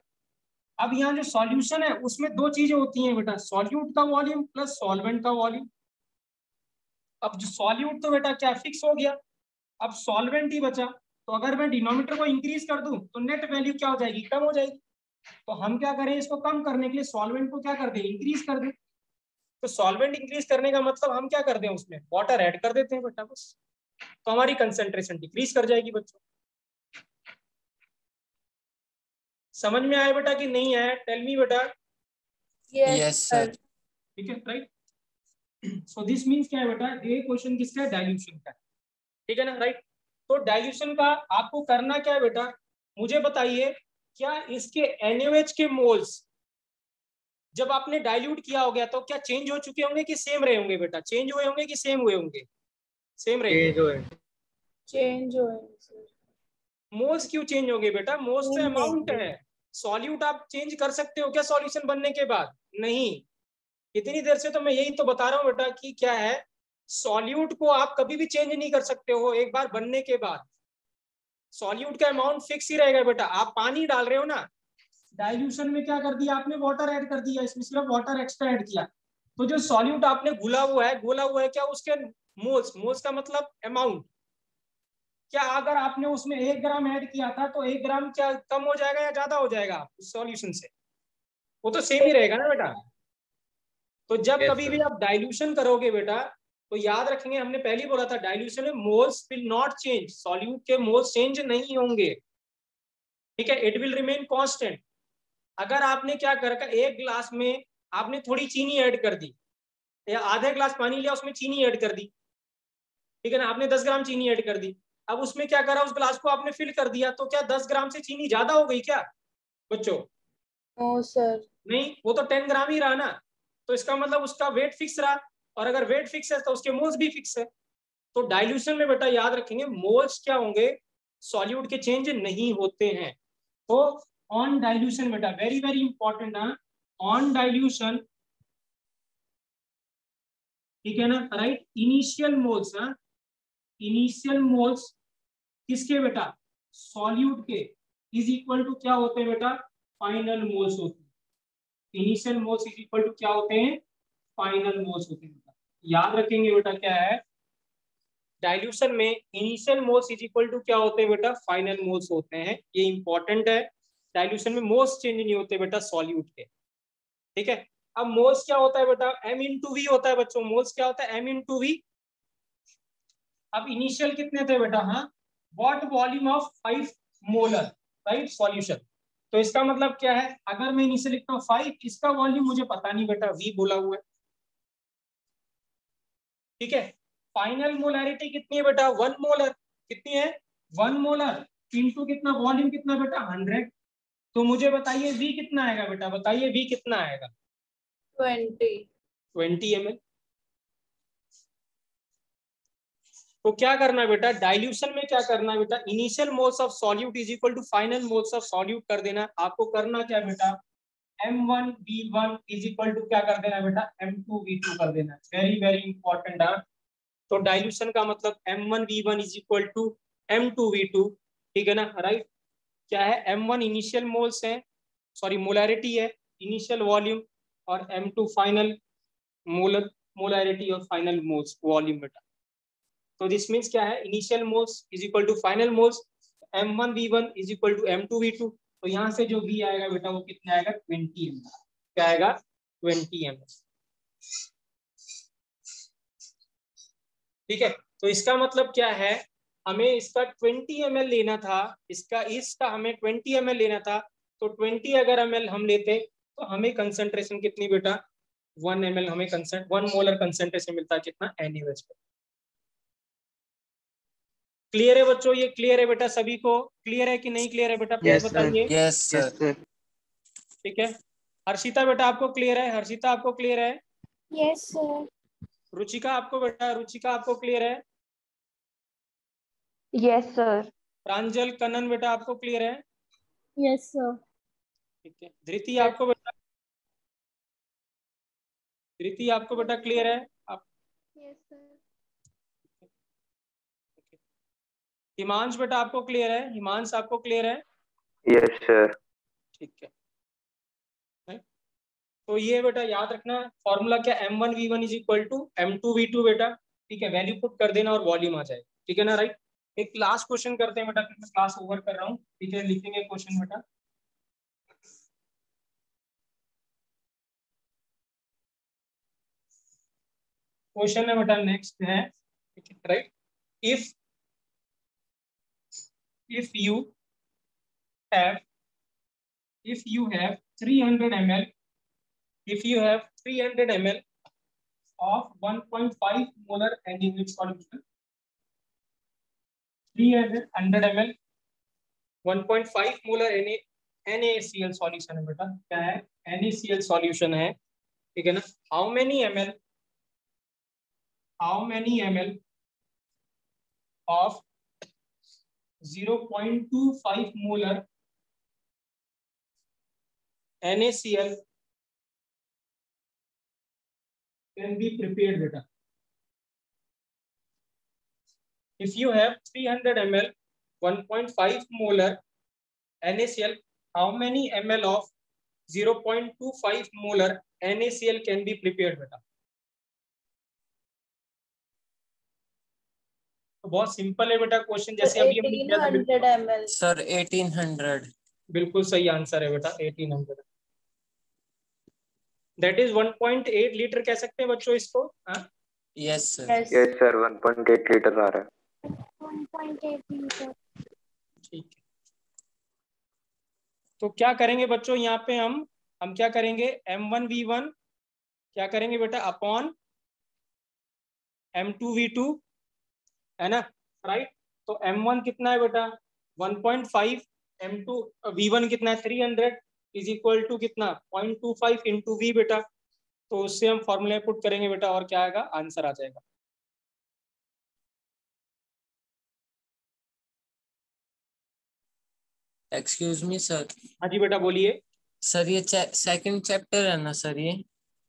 अब यहाँ जो सॉल्यूशन है उसमें दो चीजें होती हैं बेटा, सॉल्यूट का वॉल्यूम प्लस सॉल्वेंट का वॉल्यूम। अब जो सॉल्यूट तो बेटा क्या फिक्स हो गया, अब सॉल्वेंट ही बचा, तो अगर मैं डिनोमिनेटर को इंक्रीज कर दूं तो नेट वैल्यू क्या हो जाएगी, कम हो जाएगी। तो हम क्या करें, इसको कम करने के लिए सॉल्वेंट को क्या कर दें, इंक्रीज कर दें। तो सॉल्वेंट इंक्रीज करने का मतलब हम क्या कर दें, उसमें वाटर ऐड कर देते हैं बेटा बस, तो हमारी कंसेंट्रेशन डिक्रीज कर जाएगी बच्चों। समझ में आया बेटा कि नहीं आया, टेल मी बेटा। Yes sir. ठीक है, राइट। सो दिस मींस क्या है बेटा, ये क्वेश्चन किसका है, डाइल्यूशन का, ठीक है ना, राइट। तो डाइल्यूशन का आपको करना क्या है बेटा, मुझे बताइए, क्या इसके NaOH के मोल्स जब आपने डाइल्यूट किया हो गया तो क्या चेंज हो चुके होंगे कि सेम रहे होंगे बेटा, चेंज हुए होंगे कि सेम हुए होंगे, सेम रहेंगे। चेंज हो सर। मोल्स क्यों चेंज होंगे बेटा, मोल्स तो Same अमाउंट रहेंगे। है। सॉल्यूट आप चेंज कर सकते हो क्या सॉल्यूशन बनने के बाद, नहीं। इतनी देर से तो मैं यही तो बता रहा हूँ बेटा कि क्या है, सॉल्यूट को आप कभी भी चेंज नहीं कर सकते हो एक बार बनने के बाद। सॉल्यूट का अमाउंट फिक्स ही रहेगा बेटा। आप पानी डाल रहे हो ना, डाइल्यूशन में क्या कर दिया आपने, वाटर ऐड कर दिया, इसमें सिर्फ वाटर एक्स्ट्रा ऐड किया, तो जो सॉल्यूट आपने घुला हुआ है क्या, उसके मोल्स, मोल्स का मतलब अमाउंट, क्या अगर आपने उसमें 1 ग्राम ऐड किया था तो 1 ग्राम क्या कम हो जाएगा या ज्यादा हो जाएगा उस सॉल्यूशन से, वो तो सेम ही रहेगा ना बेटा। तो जब कभी भी आप डाइल्यूशन करोगे बेटा, तो याद रखेंगे, हमने पहले ही बोला था डाइल्यूशन में moles will not change, solute के मोल्स चेंज नहीं होंगे, ठीक है, इट विल रिमेन कांस्टेंट। अगर आपने क्या कर रखा, एक ग्लास में आपने थोड़ी चीनी ऐड कर दी, या आधा ग्लास पानी लिया उसमें चीनी ऐड कर दी, ठीक है ना, आपने 10 ग्राम चीनी ऐड कर दी, अब उसमें क्या करा, उस ग्लास को आपने फिल कर दिया, तो क्या 10 ग्राम से चीनी ज्यादा हो गई क्या बच्चों, नो सर। नहीं, वो तो 10 ग्राम ही रहा ना, तो इसका मतलब उसका वेट फिक्स रहा, और अगर वेट फिक्स है तो उसके मोल्स भी फिक्स है। तो डाइल्यूशन में बेटा याद रखेंगे, मोल्स क्या होंगे, सॉल्यूट के चेंज नहीं होते हैं। तो ऑन डाइल्यूशन बेटा, वेरी वेरी इंपॉर्टेंट है, ऑन डाइल्यूशन, ठीक है ना, right, initial moles, initial moles किसके बेटा, सॉल्यूट के, इज इक्वल टू क्या होते हैं बेटा, फाइनल मोल्स होते हैं। Initial moles is equal to क्या होते हैं, फाइनल मोल्स होते हैं बेटा। याद रखेंगे बेटा क्या है, डाइल्यूशन में initial moles is equal to क्या होते हैं बेटा, फाइनल मोल्स होते हैं, ये इंपॉर्टेंट है। डाइल्यूशन में मोल्स चेंज नहीं होते बेटा सॉल्यूट के, ठीक है। अब मोल्स क्या होता है बेटा, m इंटू वी होता है बच्चों, मोल्स क्या होता है, m इंटू वी। अब इनिशियल कितने थे बेटा, हाँ, what volume of 5 molar, right, solution. तो इसका मतलब क्या है, अगर मैं इनिशियल लिखता हूँ 5, इसका वॉल्यूम मुझे पता नहीं बेटा, v बोला हुआ है, ठीक है। फाइनल मोलैरिटी कितनी है बेटा, 1 मोलर, कितनी है, 1 मोलर इंटू कितना, वॉल्यूम कितना बेटा, 100। तो मुझे बताइए v कितना आएगा बेटा, बताइए v कितना आएगा, 20 ml। तो क्या करना है बेटा, डाइल्यूशन में क्या करना है बेटा, initial moles of solute is equal to final moles of solute कर देना। आपको करना क्या बेटा, m1v1 इज इक्वल टू क्या कर देना बेटा, m2v2 कर देना, वेरी वेरी इंपॉर्टेंट है। तो डाइल्यूशन का मतलब m1v1 is equal to m2v2, ठीक है ना, राइट। क्या है, m1 इनिशियल मोल्स है, सॉरी मोलैरिटी है, इनिशियल वॉल्यूम, और m2 फाइनल मोलैरिटी और फाइनल मोल्स वॉल्यूम बेटा। तो दिस मीन्स क्या है, initial moles is equal to final moles, m1v1 is equal to m2v2। तो यहाँ से जो v आएगा बेटा वो कितना आएगा, 20 ml, क्या आएगा, 20 ml, ठीक है। तो इसका मतलब क्या है, हमें इसका 20 ml लेना था, इसका हमें 20 ml लेना था, तो 20 अगर ml हम लेते तो हमें कंसंट्रेशन कितनी बेटा, 1 ml हमें 1 मोलर कंसंट्रेशन मिलता है कितना, NaOH पे। क्लियर है बच्चों, ये क्लियर है बेटा, सभी को क्लियर है कि नहीं क्लियर है बेटा, प्लीज Yes, sir. बताइए। Yes Yes, sir. sir. ठीक है, हर्षिता बेटा आपको क्लियर है, हर्षिता आपको क्लियर है, यस सर। रुचिका आपको बेटा, रुचिका आपको क्लियर है, यस सर। प्रांजल कनन बेटा आपको क्लियर है, यस सर। ठीक है। धृति आपको बेटा, धृति आपको बेटा क्लियर है आप, यस सर। हिमांश बेटा आपको क्लियर है? हिमांश आपको क्लियर है? Yes sir. ठीक है, तो ये बेटा याद रखना फॉर्मूला क्या, m1v1 is equal to m2v2 बेटा, ठीक है, वैल्यू पुट कर देना और वॉल्यूम आ जाए, ठीक है ना, राइट। एक लास्ट क्वेश्चन करते हैं बेटा, मैं क्लास ओवर कर रहा हूँ, ठीक है, लिखेंगे क्वेश्चन बेटा। क्वेश्चन है बेटा नेक्स्ट है, ठीक है, right. if you have 300 ml, if you have 300 ml of 1.5 molar NaCl solution, 300 ml 1.5 molar NaCl solution है बेटा, क्या है, NaCl solution है, ठीक है ना। how many ml of 0.25 molar NaCl can be prepared beta? If you have 300 ml 1.5 molar NaCl, how many ml of 0.25 molar NaCl can be prepared beta? तो बहुत सिंपल है बेटा क्वेश्चन, जैसे अभी हमने किया था। 1800 ml सर 1800। बिल्कुल सही आंसर है बेटा, 1800। दैट इज 1.8 लीटर कह सकते हैं बच्चों इसको। Yes sir. yes yes sir 1.8 litre आ रहा है। 1.8 लीटर। ठीक है, तो क्या करेंगे बच्चों यहाँ पे हम क्या करेंगे, m1v1 क्या करेंगे बेटा अपॉन m2v2, है ना, राइट। तो m1 कितना है बेटा 1.5, m2v1 कितना है 300 इज इक्वल टू कितना 0.25 इंटू v बेटा। तो उससे हम फॉर्मूले पुट करेंगे बेटा और क्या आएगा, आंसर आ जाएगा। Excuse me sir. हाँ जी बेटा बोलिए। सर ये सेकंड चैप्टर है ना सर ये?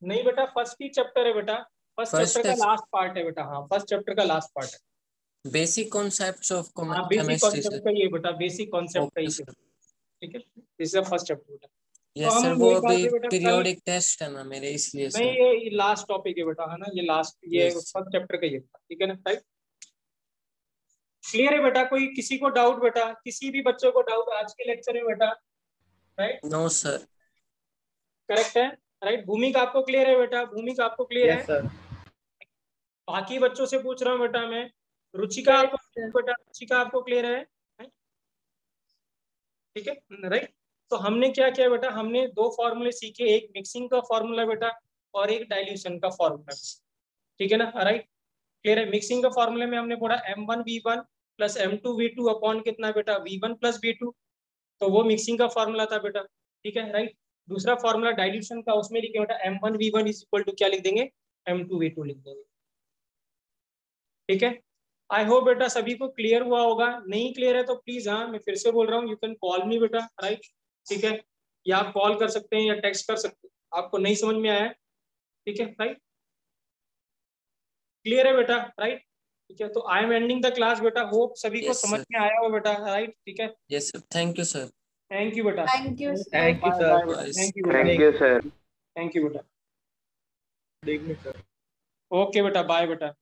नहीं बेटा फर्स्ट ही चैप्टर है बेटा, फर्स्ट चैप्टर का लास्ट पार्ट है बेटा। हाँ फर्स्ट चैप्टर का लास्ट पार्ट है। बेसिक कॉन्सेप्ट्स ऑफ हाँ बेसिक केमिस्ट्री कॉन्सेप्ट सर। का ये बेटा, बेसिक कॉन्सेप्ट का ओके ही सर। ठीक है, दिस इज फर्स्ट चैप्टर बेटा। तो यस हम सर, वो मेरे ख्याल अभी से बेटा कल, पीरियोडिक टेस्ट है ना मेरे, इसलिए नहीं सर। ये लास्ट टॉपिक है बेटा, है ना, ये लास्ट, ये यस फर्स्ट चैप्टर का ही है, ठीक है ना, राइट। क्लियर है बेटा? कोई किसी को डाउट बेटा, किसी भी बच्चों को डाउट आज के लेक्चर में बेटा, राइट? No sir. करेक्ट है, राइट। भूमिका आपको क्लियर है बेटा? भूमिका आपको क्लियर है? Yes sir. बाकी बच्चों से पूछ रहा हूँ बेटा मैं। रुचिका yes आपको sir. बेटा, रुचिका आपको क्लियर है? ठीक है, राइट। तो हमने क्या किया बेटा, हमने दो फॉर्मूले सीखे, एक मिक्सिंग का फॉर्मूला बेटा और एक डाइल्यूशन का फॉर्मूला, ठीक है ना, राइट। क्लियर है? मिक्सिंग का फॉर्मूले में हमने पढ़ा m1v1 प्लस m2v2 अपॉन कितना बेटा v1 प्लस v2, तो वो मिक्सिंग का फॉर्मूला था बेटा, ठीक है, राइट। दूसरा फॉर्मूला डाइल्यूशन का, उसमें लिखे बेटा m1v1 इज इक्वल टू क्या लिख देंगे, m2v2 लिख देंगे, ठीक है। आई होप बेटा सभी को क्लियर हुआ होगा। नहीं क्लियर है तो प्लीज, हाँ मैं फिर से बोल रहा हूँ, यू कैन कॉल मी बेटा, राइट, ठीक है, या आप कॉल कर सकते हैं या टेक्स्ट कर सकते हैं, आपको नहीं समझ में आया, ठीक है, राइट। क्लियर है बेटा, राइट, ठीक है। तो I am ending the class बेटा, होप सभी को Yes, समझ sir. में आया हो बेटा, राइट, ठीक है। Yes sir, thank you sir. Thank you बेटा, Thank you, sir. Thank you bye sir. Bye बेटा, थैंक यू बेटा, thank you sir. Thank you बेटा, देखने सर। ओके बेटा, बाय बेटा।